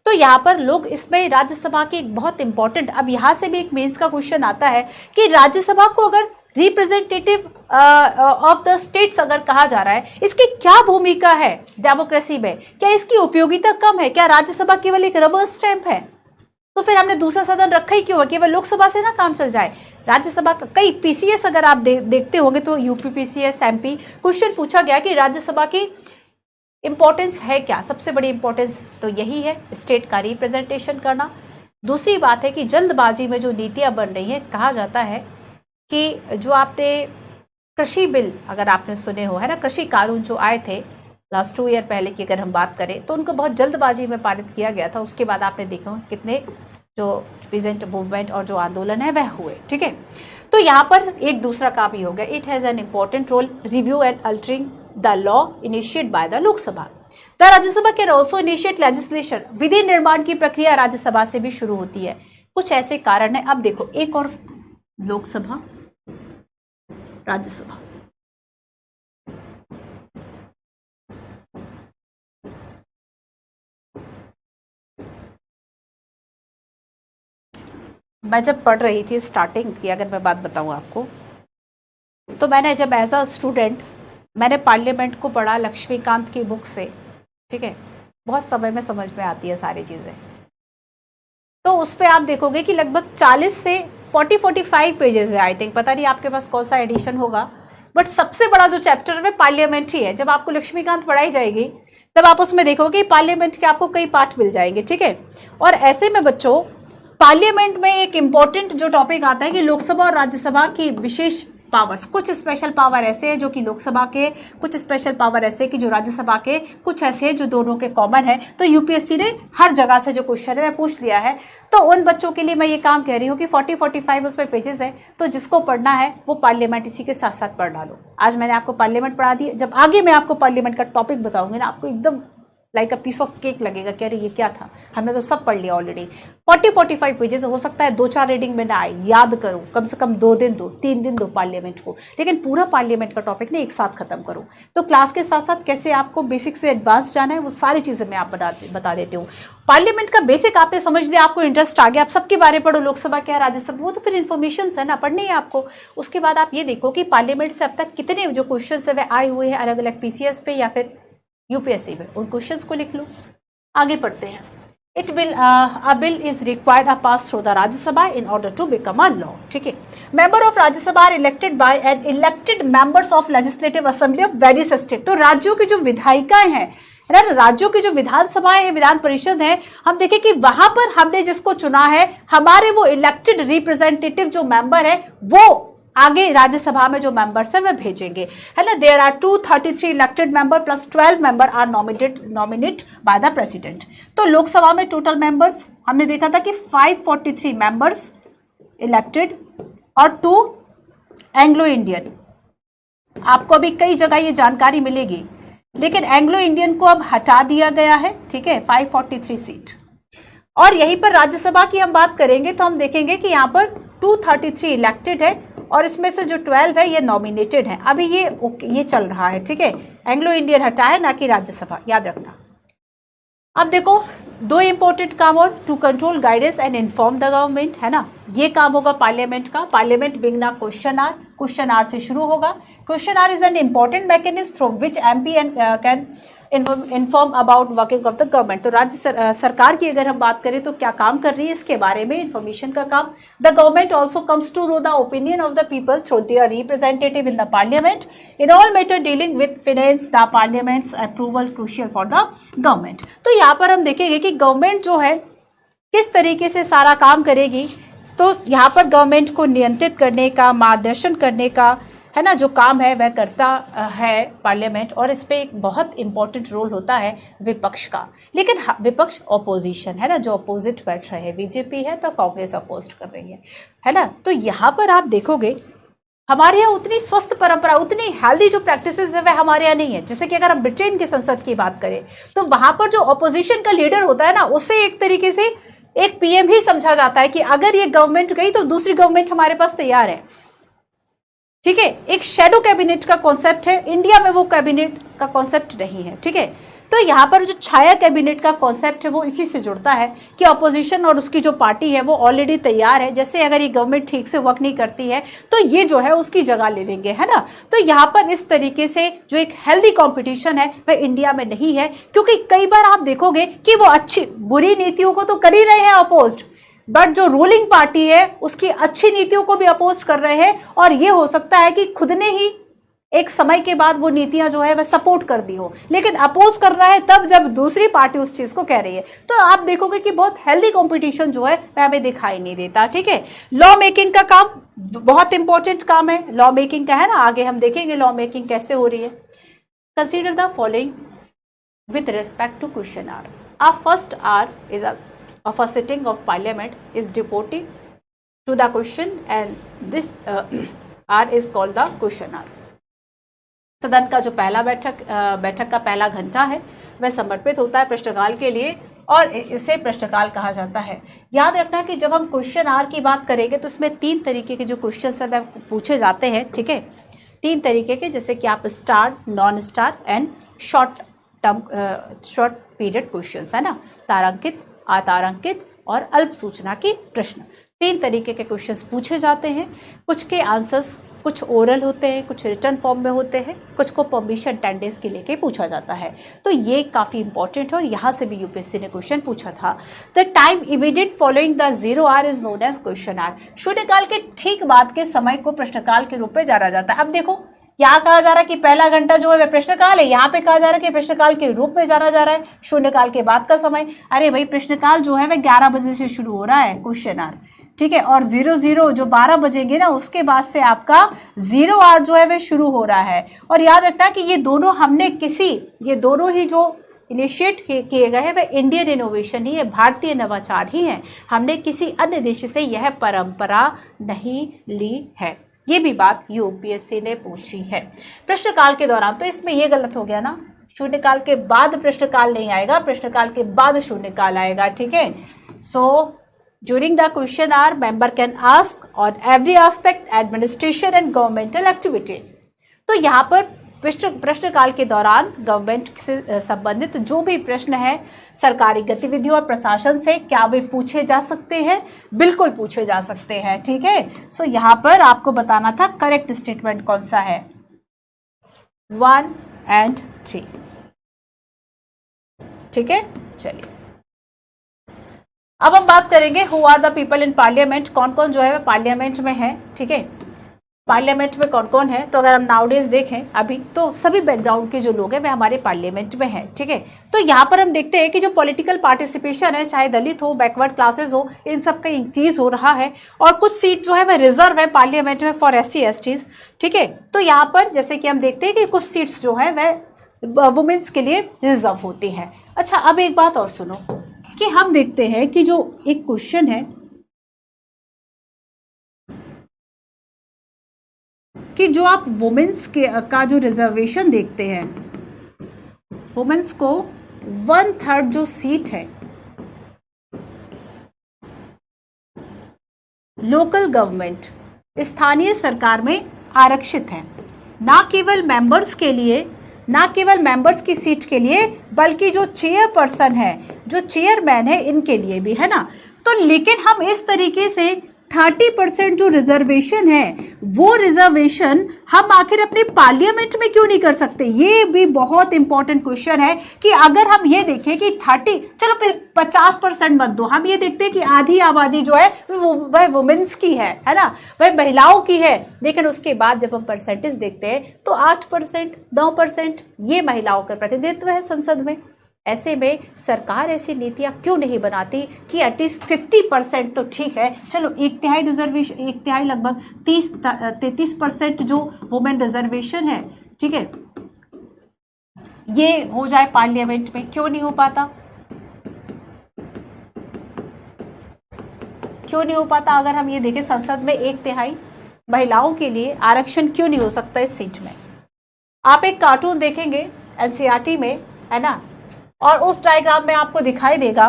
तो यहाँ पर लोग इसमें राज्यसभा की एक बहुत इंपॉर्टेंट, अब यहाँ से भी एक मेंस का क्वेश्चन आता है कि राज्यसभा को अगर रिप्रेजेंटेटिव ऑफ द स्टेट्स अगर कहा जा रहा है, इसकी क्या भूमिका है डेमोक्रेसी में, क्या इसकी उपयोगिता कम है, क्या राज्यसभा केवल एक रबर स्टैंप है, तो फिर हमने दूसरा सदन रखा ही क्यों है, केवल लोकसभा से ना काम चल जाए। राज्यसभा का कई पीसीएस अगर आप देखते होंगे तो यूपी पीसीएस, एमपी, क्वेश्चन पूछा गया कि राज्यसभा की इंपॉर्टेंस है क्या, सबसे बड़ी इंपॉर्टेंस तो यही है, स्टेट का रिप्रेजेंटेशन करना। दूसरी बात है कि जल्दबाजी में जो नीतियां बन रही है, कहा जाता है कि जो आपने कृषि बिल अगर आपने सुने हो, है ना, कृषि कानून जो आए थे लास्ट 2 ईयर पहले की अगर हम बात करें, तो उनको बहुत जल्दबाजी में पारित किया गया था। उसके बाद आपने देखा कितने जो पीजेंट मूवमेंट और जो आंदोलन है वह हुए, ठीक है। तो यहाँ पर एक दूसरा काम ही हो गया, it has an important role review and altering the law initiate by the Lok Sabha. The Rajya Sabha can also initiate legislation, विधि निर्माण की प्रक्रिया राज्यसभा से भी शुरू होती है। कुछ ऐसे कारण है, अब देखो एक और लोकसभा, राज्यसभा, मैं जब पढ़ रही थी स्टार्टिंग की अगर मैं बात बताऊं आपको, तो मैंने जब एज अ स्टूडेंट मैंने पार्लियामेंट को पढ़ा लक्ष्मीकांत की बुक से, ठीक है, बहुत समय में समझ में आती है सारी चीज़ें। तो उस पर आप देखोगे कि लगभग 40 से 45 पेजेस है, आई थिंक, पता नहीं आपके पास कौन सा एडिशन होगा, बट सबसे बड़ा जो चैप्टर है पार्लियामेंट ही है। जब आपको लक्ष्मीकांत पढ़ाई जाएगी तब आप उसमें देखोगे पार्लियामेंट के आपको कई पार्ट मिल जाएंगे, ठीक है। और ऐसे में बच्चों पार्लियामेंट में एक इंपॉर्टेंट जो टॉपिक आता है कि लोकसभा और राज्यसभा की विशेष पावर्स, कुछ स्पेशल पावर ऐसे हैं जो कि लोकसभा के, कुछ स्पेशल पावर ऐसे कि जो राज्यसभा के, कुछ ऐसे हैं जो दोनों के कॉमन है। तो यूपीएससी ने हर जगह से जो क्वेश्चन है पूछ लिया है। तो उन बच्चों के लिए मैं ये काम कह रही हूँ कि 40-45 उसमें पेजेस है, तो जिसको पढ़ना है वो पार्लियामेंट इसी के साथ साथ पढ़ डालो। आज मैंने आपको पार्लियामेंट पढ़ा दी, जब आगे मैं आपको पार्लियामेंट का टॉपिक बताऊंगी ना, आपको एकदम like a piece of cake लगेगा कि अरे ये क्या था, हमने तो सब पढ़ लिया ऑलरेडी। 40-45 पेजेस, हो सकता है 2-4 रीडिंग में ना आए, याद करो, कम से कम 2 दिन दो, 3 दिन दो पार्लियामेंट को, लेकिन पूरा पार्लियामेंट का टॉपिक ना एक साथ खत्म करो। तो क्लास के साथ साथ कैसे आपको बेसिक से एडवांस जाना है वो सारी चीजें मैं आप बता देती हूँ। पार्लियामेंट का बेसिक आपने समझ लिया, आपको इंटरेस्ट आ गया, आप सबके बारे में पढ़ो, लोकसभा क्या राज्यसभा, वो तो फिर इन्फॉर्मेशन है ना, पढ़नी है आपको। उसके बाद आप ये देखो कि पार्लियामेंट से अब तक कितने जो क्वेश्चन है वे आए हुए हैं अलग अलग पीसीएस पे या फिर यूपीएससी पे, उन क्वेश्चंस को लिख लो। आगे पढ़ते हैं। A bill is required to pass through the Rajya Sabha in order to become a law. ठीक है। Member of Rajya Sabha are elected by and elected members of Legislative Assembly of various states. तो राज्यों की जो विधायिकाएं हैं, राज्यों की जो विधानसभाएं है, विधान परिषद है, हम देखें कि वहां पर हमने जिसको चुना है, हमारे वो इलेक्टेड रिप्रेजेंटेटिव जो मेंबर है वो आगे राज्यसभा में जो मेंबर्स है वे भेजेंगे, है ना। There are 233 elected member plus 12 member are nominate by the president. तो लोकसभा में टोटल मेंबर्स हमने देखा था कि 543 मेंबर्स इलेक्टेड और 2 एंग्लो इंडियन। आपको अभी कई जगह ये जानकारी मिलेगी, लेकिन एंग्लो इंडियन को अब हटा दिया गया है, ठीक है, 543 सीट। और यहीं पर राज्यसभा की हम बात करेंगे तो हम देखेंगे कि यहाँ पर 233 इलेक्टेड है और इसमें से जो 12 है ये नॉमिनेटेड है। अभी ये चल रहा है, ठीक है। एंग्लो इंडियन हटा है, ना कि राज्यसभा, याद रखना। अब देखो 2 इंपॉर्टेंट काम और, to control guidance and inform the government, है ना। ये काम होगा पार्लियामेंट का। पार्लियामेंट बिगना क्वेश्चन आर से शुरू होगा। Question hour is an important mechanism through which MP can inform about working of the government. तो राज्य सरकार की अगर हम बात करें तो क्या काम कर रही है इसके बारे में इन्फॉर्मेशन का काम। The government also comes to know the opinion of the people through their representative in the parliament in all matter dealing with finance. The parliament's approval crucial for the government. तो यहाँ पर हम देखेंगे कि government जो है किस तरीके से सारा काम करेगी। तो यहाँ पर गवर्नमेंट को नियंत्रित करने का, मार्गदर्शन करने का, है ना, जो काम है वह करता है पार्लियामेंट। और इस पे एक बहुत इंपॉर्टेंट रोल होता है विपक्ष का। लेकिन विपक्ष ऑपोजिशन है ना, जो अपोजिट बैठ रहे हैं, बीजेपी है तो कांग्रेस अपोज कर रही है ना। तो यहाँ पर आप देखोगे हमारे यहाँ उतनी स्वस्थ परंपरा, उतनी हेल्दी जो प्रैक्टिसेस है वह हमारे यहाँ नहीं है। जैसे कि अगर हम ब्रिटेन की संसद की बात करें तो वहां पर जो ऑपोजिशन का लीडर होता है ना, उसे एक तरीके से एक पीएम ही समझा जाता है कि अगर ये गवर्नमेंट गई तो दूसरी गवर्नमेंट हमारे पास तैयार है, ठीक है। एक शेडो कैबिनेट का कॉन्सेप्ट है, इंडिया में वो कैबिनेट का कॉन्सेप्ट नहीं है, ठीक है। तो यहाँ पर जो छाया कैबिनेट का कॉन्सेप्ट है वो इसी से जुड़ता है कि ऑपोजिशन और उसकी जो पार्टी है वो ऑलरेडी तैयार है। जैसे अगर ये गवर्नमेंट ठीक से वर्क नहीं करती है तो ये जो है उसकी जगह ले लेंगे, है ना। तो यहाँ पर इस तरीके से जो एक हेल्दी कंपटीशन है वह इंडिया में नहीं है, क्योंकि कई बार आप देखोगे कि वो अच्छी बुरी नीतियों को तो कर ही रहे हैं अपोज्ड, बट जो रूलिंग पार्टी है उसकी अच्छी नीतियों को भी अपोज कर रहे हैं। और ये हो सकता है कि खुद ने ही एक समय के बाद वो नीतियां जो है वह सपोर्ट कर दी हो, लेकिन अपोज कर रहा है तब जब दूसरी पार्टी उस चीज को कह रही है। तो आप देखोगे कि बहुत हेल्दी कंपटीशन जो है वह हमें दिखाई नहीं देता, ठीक है। लॉ मेकिंग का काम बहुत इंपॉर्टेंट काम है, लॉ मेकिंग का, है ना। आगे हम देखेंगे लॉ मेकिंग कैसे हो रही है। Consider the following with respect to question hour. Our first hour is of a sitting of parliament is devoted to the question, and this hour is called the question hour. सदन का जो पहला बैठक का पहला घंटा है वह समर्पित होता है प्रश्नकाल के लिए और इसे प्रश्नकाल कहा जाता है। याद रखना कि जब हम क्वेश्चन आवर की बात करेंगे तो इसमें 3 तरीके के जो क्वेश्चन है वह पूछे जाते हैं, ठीक है। 3 तरीके के, जैसे कि आप star, non star and short period questions, है ना। तारांकित, अतारांकित और अल्प सूचना की प्रश्न, 3 तरीके के क्वेश्चंस पूछे जाते हैं। कुछ के आंसर्स कुछ ओरल होते हैं, कुछ रिटर्न फॉर्म में होते हैं, कुछ को परमिशन 10 डेज के लेके पूछा जाता है। तो ये काफ़ी इंपॉर्टेंट है और यहाँ से भी यूपीएससी ने क्वेश्चन पूछा था। The time immediate following the 0 hour is known as question hour. शून्यकाल के ठीक बाद के समय को प्रश्नकाल के रूप में जाना जाता है। अब देखो क्या कहा जा रहा है कि पहला घंटा जो है वह प्रश्नकाल है, यहाँ पे कहा जा रहा है कि प्रश्नकाल के रूप में जाना जा रहा है, शून्यकाल के बाद का समय। अरे भाई प्रश्नकाल जो है वह 11 बजे से शुरू हो रहा है, क्वेश्चन आवर, ठीक है, और 00 जो 12 बजेंगे ना उसके बाद से आपका 0 आवर जो है वह शुरू हो रहा है। और याद रखना कि ये दोनों ही जो इनिशिएट किए गए हैं वह इंडियन इनोवेशन ही है, भारतीय नवाचार ही है, हमने किसी अन्य देश से यह परंपरा नहीं ली है। ये भी बात यूपीएससी ने पूछी है। प्रश्नकाल के दौरान, तो इसमें ये गलत हो गया ना, शून्यकाल के बाद प्रश्नकाल नहीं आएगा, प्रश्नकाल के बाद शून्यकाल आएगा, ठीक है। So during the question hour member can ask on every aspect administration and governmental activity. तो यहाँ पर प्रश्नकाल के दौरान गवर्नमेंट से संबंधित जो भी प्रश्न है सरकारी गतिविधियों और प्रशासन से, क्या वे पूछे जा सकते हैं? बिल्कुल पूछे जा सकते हैं, ठीक है। सो यहाँ पर आपको बताना था करेक्ट स्टेटमेंट कौन सा है, 1 और 3, ठीक है। चलिए अब हम बात करेंगे who are the people in parliament, कौन कौन जो है पार्लियामेंट में है, ठीक है। पार्लियामेंट में कौन कौन है, तो अगर हम नाउडेज देखें अभी तो सभी बैकग्राउंड के जो लोग हैं वे हमारे पार्लियामेंट में हैं, ठीक है। तो यहाँ पर हम देखते हैं कि जो पॉलिटिकल पार्टिसिपेशन है, चाहे दलित हो, बैकवर्ड क्लासेस हो, इन सब का इंक्रीज हो रहा है, और कुछ सीट जो है वह रिजर्व है पार्लियामेंट में फॉर SC STs, ठीक है। तो यहाँ पर जैसे कि हम देखते हैं कि कुछ सीट्स जो है वह वुमेन्स के लिए रिजर्व होती हैं। अच्छा, अब एक बात और सुनो कि हम देखते हैं कि जो एक क्वेश्चन है कि जो आप वुमेन्स का जो रिजर्वेशन देखते हैं, वुमेन्स को 1/3 जो सीट है लोकल गवर्नमेंट, स्थानीय सरकार में आरक्षित है, ना केवल मेंबर्स के लिए, ना केवल मेंबर्स की सीट के लिए, बल्कि जो चेयरपर्सन है, जो चेयरमैन है, इनके लिए भी है ना। तो लेकिन हम इस तरीके से 30% जो रिजर्वेशन है वो रिजर्वेशन हम आखिर अपने पार्लियामेंट में क्यों नहीं कर सकते? ये भी बहुत इंपॉर्टेंट क्वेश्चन है कि अगर हम ये देखें कि 30, चलो 50% मत दो, हम ये देखते हैं कि आधी आबादी जो है वह वुमेन्स की है ना, वह महिलाओं की है, लेकिन उसके बाद जब हम परसेंटेज देखते हैं तो 8%, 9% ये महिलाओं का प्रतिनिधित्व है संसद में। ऐसे में सरकार ऐसी नीतियां क्यों नहीं बनाती कि एटलीस्ट 50% तो ठीक है, चलो 1/3 रिजर्वेशन, 1/3 लगभग 33% जो वुमेन रिजर्वेशन है, ठीक है, ये हो जाए पार्लियामेंट में। क्यों नहीं हो पाता? क्यों नहीं हो पाता? अगर हम ये देखें संसद में 1/3 महिलाओं के लिए आरक्षण क्यों नहीं हो सकता इस सीट में? आप एक कार्टून देखेंगे NCERT में, है ना, और उस डायग्राम में आपको दिखाई देगा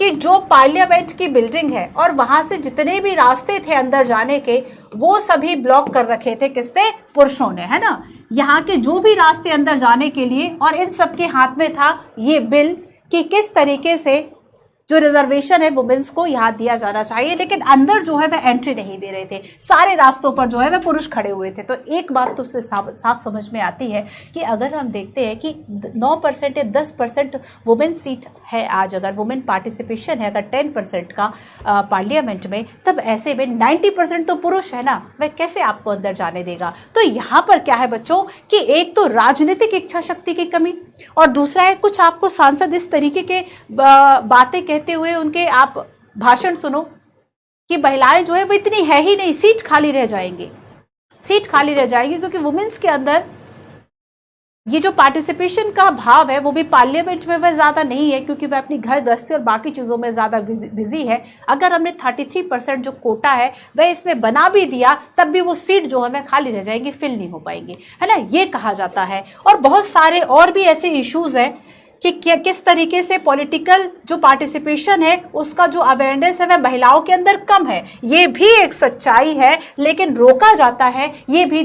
कि जो पार्लियामेंट की बिल्डिंग है और वहां से जितने भी रास्ते थे अंदर जाने के, वो सभी ब्लॉक कर रखे थे किसने? पुरुषों ने, है ना। यहाँ के जो भी रास्ते अंदर जाने के लिए, और इन सबके हाथ में था ये बिल कि किस तरीके से जो रिजर्वेशन है वुमेन्स को यहाँ दिया जाना चाहिए, लेकिन अंदर जो है वह एंट्री नहीं दे रहे थे, सारे रास्तों पर जो है वह पुरुष खड़े हुए थे। तो एक बात तो उससे साफ समझ में आती है कि अगर हम देखते हैं कि 9% या 10% वुमेन सीट है आज, अगर वुमेन पार्टिसिपेशन है अगर 10% का पार्लियामेंट में, तब ऐसे में 90% तो पुरुष है ना, वह कैसे आपको अंदर जाने देगा? तो यहाँ पर क्या है बच्चों कि एक तो राजनीतिक इच्छा शक्ति की कमी, और दूसरा है कुछ आपको सांसद इस तरीके के बातें कहते हुए उनके आप भाषण सुनो कि महिलाएं जो है वो इतनी है ही नहीं, सीट खाली रह जाएंगी, सीट खाली रह जाएगी, क्योंकि वुमेन्स के अंदर ये जो पार्टिसिपेशन का भाव है वो भी पार्लियामेंट में वह ज्यादा नहीं है, क्योंकि वह अपनी घर गृहस्थी और बाकी चीजों में ज्यादा बिजी है। अगर हमने 33% जो कोटा है वह इसमें बना भी दिया, तब भी वो सीट जो है वह खाली रह जाएंगी, फिल नहीं हो पाएंगी, है ना, ये कहा जाता है। और बहुत सारे और भी ऐसे इश्यूज हैं कि किस तरीके से पॉलिटिकल जो पार्टिसिपेशन है उसका जो अवेयरनेस है वह महिलाओं के अंदर कम है, ये भी एक सच्चाई है, लेकिन रोका जाता है, ये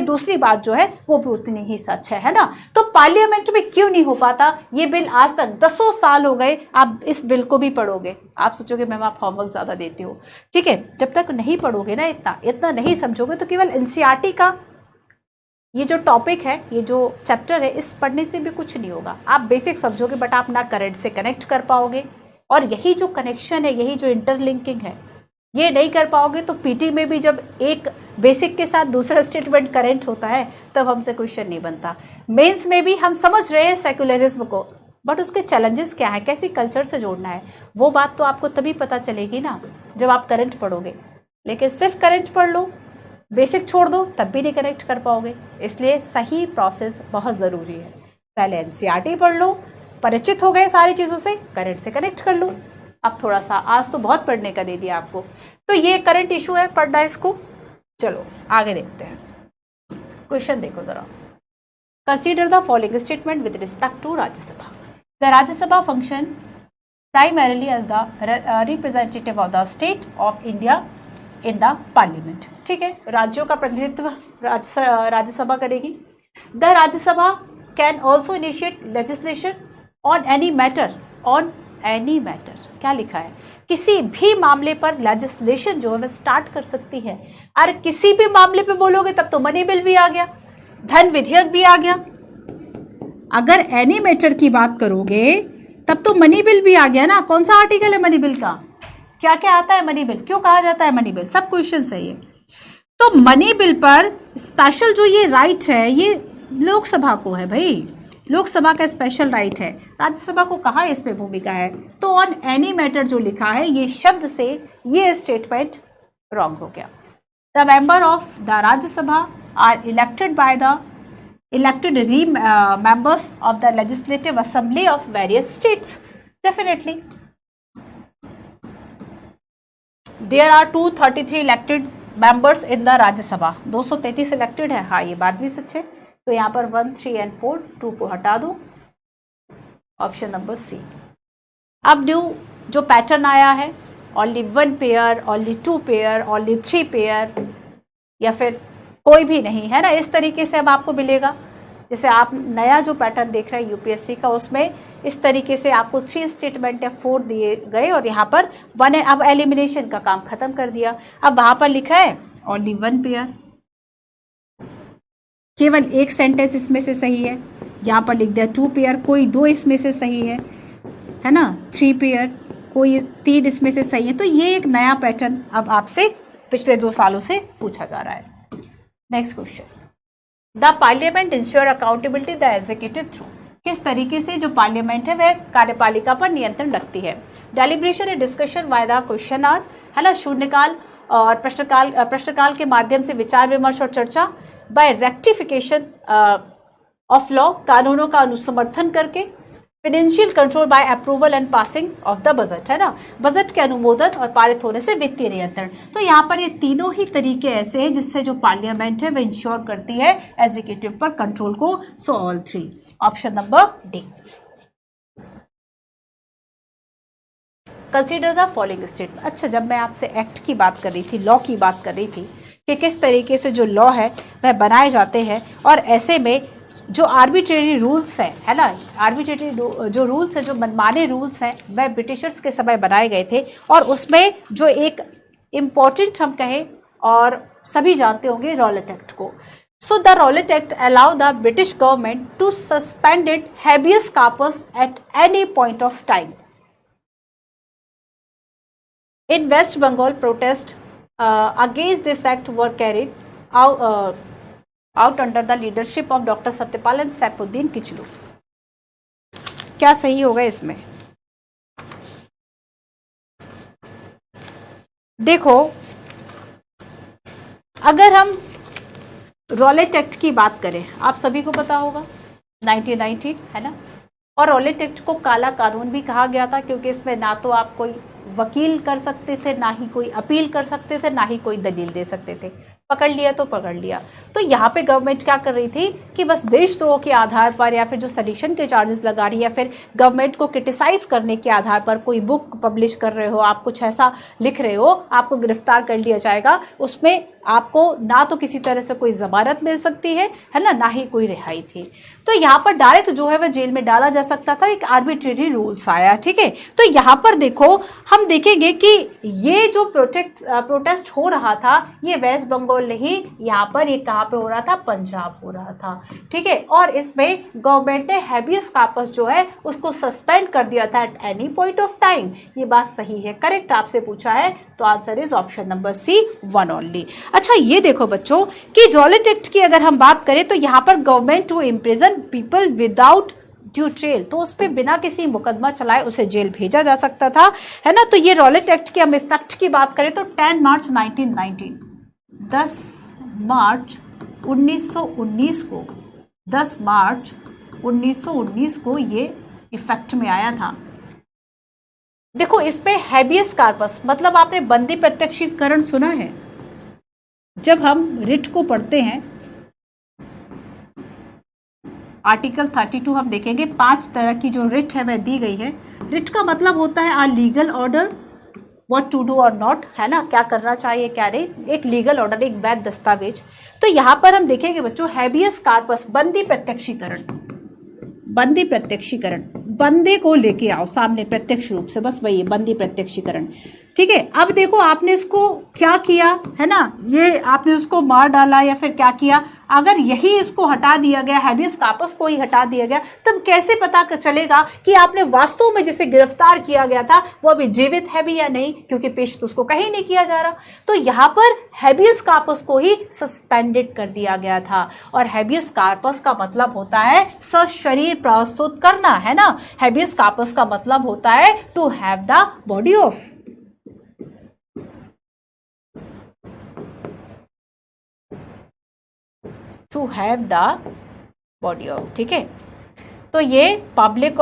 दूसरी बात जो है वो भी उतनी ही सच है ना। तो पार्लियामेंट में क्यों नहीं हो पाता ये बिल? आज तक 10 साल हो गए, आप इस बिल को भी पढ़ोगे, आप सोचोगे मैम आप होमवर्क ज्यादा देती हो, ठीक है, जब तक नहीं पढ़ोगे ना, इतना नहीं समझोगे, तो केवल NCERT का ये जो टॉपिक है, ये जो चैप्टर है, इस पढ़ने से भी कुछ नहीं होगा। आप बेसिक समझोगे बट आप ना करंट से कनेक्ट कर पाओगे, और यही जो कनेक्शन है, यही जो इंटरलिंकिंग है, ये नहीं कर पाओगे तो पीटी में भी जब एक बेसिक के साथ दूसरा स्टेटमेंट करेंट होता है तब हमसे क्वेश्चन नहीं बनता। मेंस में भी हम समझ रहे हैं सेक्युलरिज्म को, बट उसके चैलेंजेस क्या है, कैसे कल्चर से जोड़ना है, वो बात तो आपको तभी पता चलेगी ना जब आप करंट पढ़ोगे। लेकिन सिर्फ करंट पढ़ लो, बेसिक छोड़ दो, तब भी नहीं कनेक्ट कर पाओगे। इसलिए सही प्रोसेस बहुत ज़रूरी है। पहले एनसीईआरटी पढ़ लो, परिचित हो गए सारी चीज़ों से, करंट से कनेक्ट कर लो। अब थोड़ा सा, आज तो बहुत पढ़ने का दे दिया आपको, तो ये करंट इशू है, पढ़ना है इसको। चलो आगे देखते हैं, क्वेश्चन देखो जरा। Consider the following statement with respect to Rajya Sabha. The Rajya Sabha function primarily as the representative of the state of India in the parliament. ठीक है, राज्यों का प्रतिनिधित्व राज्यसभा करेगी। The Rajya Sabha can also initiate legislation on any matter, on any matter क्या लिखा है, किसी भी मामले पर लेजिस्लेशन जो है वह स्टार्ट कर सकती है। अरे किसी भी मामले पे बोलोगे तब तो मनी बिल भी आ गया, धन विधेयक भी आ गया। अगर एनी मैटर की बात करोगे तब तो मनी बिल भी आ गया ना। कौन सा आर्टिकल है मनी बिल का, क्या क्या आता है मनी बिल, क्यों कहा जाता है मनी बिल, सब क्वेश्चन सही है। तो मनी बिल पर स्पेशल जो ये राइट है ये लोकसभा को है भाई, लोकसभा का स्पेशल राइट है। राज्यसभा को कहाँ इसमें भूमिका है, तो ऑन एनी मैटर जो लिखा है ये शब्द से ये स्टेटमेंट रॉन्ग हो गया। The member of the Rajya Sabha are elected by the elected members of the legislative assembly of various states. Definitely there are 233 elected members in the Rajya Sabha. 233 elected है, हाँ ये बात भी सच है। तो यहाँ पर 1, 3 and 4 2 को हटा दो, ऑप्शन नंबर सी। अब न्यू जो पैटर्न आया है, only 1 pair, only 2 pair, only 3 pair, या फिर कोई भी नहीं है ना, इस तरीके से अब आपको मिलेगा। जैसे आप नया जो पैटर्न देख रहे हैं यूपीएससी का, उसमें इस तरीके से आपको 3 स्टेटमेंट या 4 दिए गए और यहाँ पर 1 है। अब एलिमिनेशन का काम खत्म कर दिया। अब वहां पर लिखा है ओनली 1 पेयर, केवल एक सेंटेंस इसमें से सही है। यहाँ पर लिख दिया 2 पेयर, कोई 2 इसमें से सही है ना। 3 पेयर, कोई 3 इसमें से सही है। तो ये एक नया पैटर्न अब आपसे पिछले 2 सालों से पूछा जा रहा है। Next question, the parliament ensure accountability the executive through. किस तरीके से जो पार्लियामेंट है वह कार्यपालिका पर नियंत्रण रखती है। Deliberation and discussion by the question hour, है ना, शून्यकाल और प्रश्नकाल के माध्यम से विचार विमर्श और चर्चा। बाय रेक्टिफिकेशन ऑफ लॉ, कानूनों का अनुसमर्थन करके। Financial control by approval and passing of the budget, है ना, बजट के अनुमोदन और पारित होने से वित्तीय नियंत्रण। तो यहाँ पर ये तीनों ही तरीके ऐसे हैं जिससे जो पार्लियामेंट है वह इंश्योर करती है एग्जीक्यूटिव पर कंट्रोल को। So all 3, option number D. Consider the following statement. अच्छा, जब मैं आपसे एक्ट की बात कर रही थी, लॉ की बात कर रही थी कि किस तरीके से जो लॉ है वह बनाए जाते हैं, और ऐसे में जो आर्बिट्रेरी रूल्स हैं, है ना, आर्बिट्रेरी जो रूल्स हैं, जो मनमाने रूल्स हैं, वह ब्रिटिशर्स के समय बनाए गए थे। और उसमें जो एक इम्पॉर्टेंट हम कहें और सभी जानते होंगे रॉलेट एक्ट को। So the Rowlatt Act allow the British government to suspended habeas corpus at any point of time. In West Bengal protest against this act were carried out under the leadership of doctor Satyapal and Saifuddin Kitchlew. क्या सही होगा इसमें? देखो, अगर हम Rowlatt act की बात करें, आप सभी को पता होगा 1919, है ना, और रॉलेट एक्ट को काला कानून भी कहा गया था क्योंकि इसमें ना तो आप कोई वकील कर सकते थे, ना ही कोई अपील कर सकते थे, ना ही कोई दलील दे सकते थे। पकड़ लिया तो पकड़ लिया। तो यहाँ पे गवर्नमेंट क्या कर रही थी कि बस देशद्रोह के आधार पर या फिर जो सडिशन के चार्जेस लगा रही है या फिर गवर्नमेंट को क्रिटिसाइज करने के आधार पर कोई बुक पब्लिश कर रहे हो, आप कुछ ऐसा लिख रहे हो, आपको गिरफ्तार कर लिया जाएगा। उसमें आपको ना तो किसी तरह से कोई जमानत मिल सकती है ना, ना ही कोई रिहाई थी। तो यहाँ पर डायरेक्ट जो है वह जेल में डाला जा सकता था। एक आर्बिट्रेरी रूल्स आया, ठीक है। तो यहाँ पर देखो, हम हम देखेंगे कि ये जो प्रोटेस्ट हो रहा था ये वेस्ट बंगाल नहीं, यहाँ पर ये कहाँ पे हो रहा था, पंजाब हो रहा था, ठीक है। और इसमें गवर्नमेंट ने हैबियस कॉर्पस जो है उसको सस्पेंड कर दिया था at any point of time. ये बात सही है, करेक्ट आपसे पूछा है तो answer is option number C, one only. अच्छा ये देखो बच्चों कि रॉलेट एक्ट की अगर हम बात करें तो यहाँ पर government to imprison people without due trial, तो उस पर बिना किसी मुकदमा चलाए उसे जेल भेजा जा सकता था, है ना। तो ये रॉलेट एक्ट के हम इफेक्ट की बात करें तो 10 मार्च 1919, 10 मार्च 1919 को, 10 मार्च 1919 को ये इफेक्ट में आया था। देखो इस पे हैबियस कॉर्पस मतलब आपने बंदी प्रत्यक्षीकरण सुना है, जब हम रिट को पढ़ते हैं आर्टिकल 32 हम देखेंगे 5 तरह की जो रिट है वह दी गई है। रिट का मतलब होता है a legal order, what to do or not, है ना, क्या करना चाहिए क्या नहीं, एक लीगल ऑर्डर, एक वैध दस्तावेज। तो यहाँ पर हम देखेंगे बच्चों हैबियस कॉर्पस बंदी प्रत्यक्षीकरण, बंदी प्रत्यक्षीकरण, बंदे को लेके आओ सामने प्रत्यक्ष रूप से, बस वही बंदी प्रत्यक्षीकरण, ठीक है। अब देखो आपने इसको क्या किया, है ना, ये आपने उसको मार डाला या फिर क्या किया, अगर यही इसको हटा दिया गया, हैबियस कॉर्पस को ही हटा दिया गया, तब कैसे पता चलेगा कि आपने वास्तव में जिसे गिरफ्तार किया गया था वो अभी जीवित है भी या नहीं, क्योंकि पेश तो उसको कहीं नहीं किया जा रहा। तो यहाँ पर हैबियस कॉर्पस को ही सस्पेंडेड कर दिया गया था। और हैबियस कॉर्पस का मतलब होता है सशरीर प्रस्तुत करना, है ना। हैबियस कॉर्पस का मतलब होता है to have the body of, to have the body of, ठीक है। तो ये पब्लिक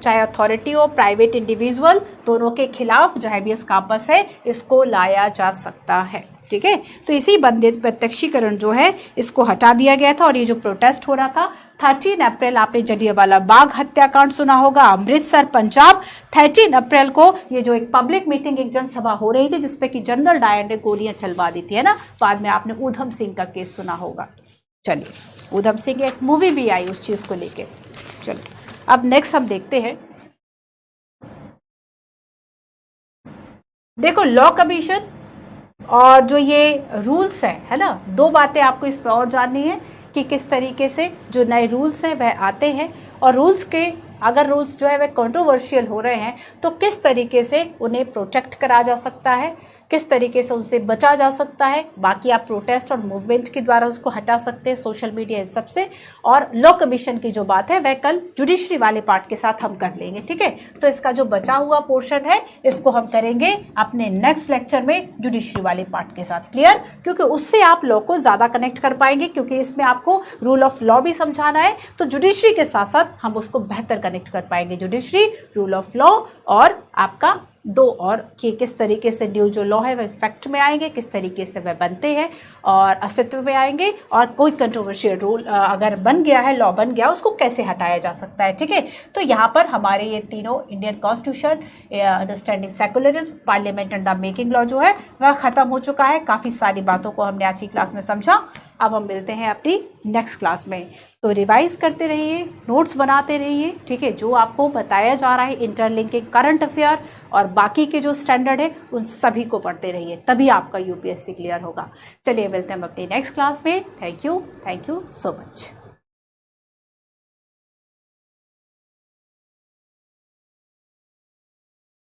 चाहे अथॉरिटी हो प्राइवेट इंडिविजुअल दोनों के खिलाफ जो हैबियस कॉर्पस है इसको लाया जा सकता है, ठीक है। तो इसी बंदी प्रत्यक्षीकरण जो है इसको हटा दिया गया था। और ये जो प्रोटेस्ट हो रहा था 13 अप्रैल, आपने जलियांवाला बाग हत्याकांड सुना होगा, अमृतसर पंजाब, 13 अप्रैल को ये जो एक पब्लिक मीटिंग, एक जनसभा हो रही थी जिसपे कि जनरल डायर ने गोलियां चलवा दी थी, है ना। बाद में आपने ऊधम सिंह का केस सुना होगा। चलिए ऊधम सिंह एक मूवी भी आई उस चीज को लेके। चलो अब नेक्स्ट हम देखते हैं, देखो लॉ कमीशन और जो ये रूल्स है ना, दो बातें आपको इसमें और जाननी है कि किस तरीके से जो नए रूल्स हैं वह आते हैं, और रूल्स के अगर रूल्स जो है वह कंट्रोवर्शियल हो रहे हैं तो किस तरीके से उन्हें प्रोटेक्ट करा जा सकता है, किस तरीके से उनसे बचा जा सकता है। बाकी आप प्रोटेस्ट और मूवमेंट के द्वारा उसको हटा सकते हैं, सोशल मीडिया इन सबसे। और लॉ कमीशन की जो बात है वह कल जुडिशरी वाले पार्ट के साथ हम कर लेंगे, ठीक है। तो इसका जो बचा हुआ पोर्शन है इसको हम करेंगे अपने नेक्स्ट लेक्चर में जुडिशरी वाले पार्ट के साथ, क्लियर, क्योंकि उससे आप लॉ को ज्यादा कनेक्ट कर पाएंगे, क्योंकि इसमें आपको रूल ऑफ लॉ भी समझाना है। तो जुडिशरी के साथ साथ हम उसको बेहतर कनेक्ट कर पाएंगे, जुडिशरी, रूल ऑफ लॉ और आपका दो और कि किस तरीके से न्यू जो लॉ है वह इफेक्ट में आएंगे, किस तरीके से वह बनते हैं और अस्तित्व में आएंगे, और कोई कंट्रोवर्शियल रूल अगर बन गया है, लॉ बन गया, उसको कैसे हटाया जा सकता है, ठीक है। तो यहाँ पर हमारे ये तीनों Indian constitution, understanding secularism, parliament and the making law जो है वह खत्म हो चुका है। काफ़ी सारी बातों को हमने आज की क्लास में समझा। अब हम मिलते हैं अपनी नेक्स्ट क्लास में। तो रिवाइज करते रहिए, नोट्स बनाते रहिए, ठीक है। जो आपको बताया जा रहा है इंटरलिंकिंग करंट अफेयर और बाकी के जो स्टैंडर्ड है उन सभी को पढ़ते रहिए, तभी आपका यूपीएससी क्लियर होगा। चलिए मिलते हैं हम अपनी नेक्स्ट क्लास में। Thank you so much.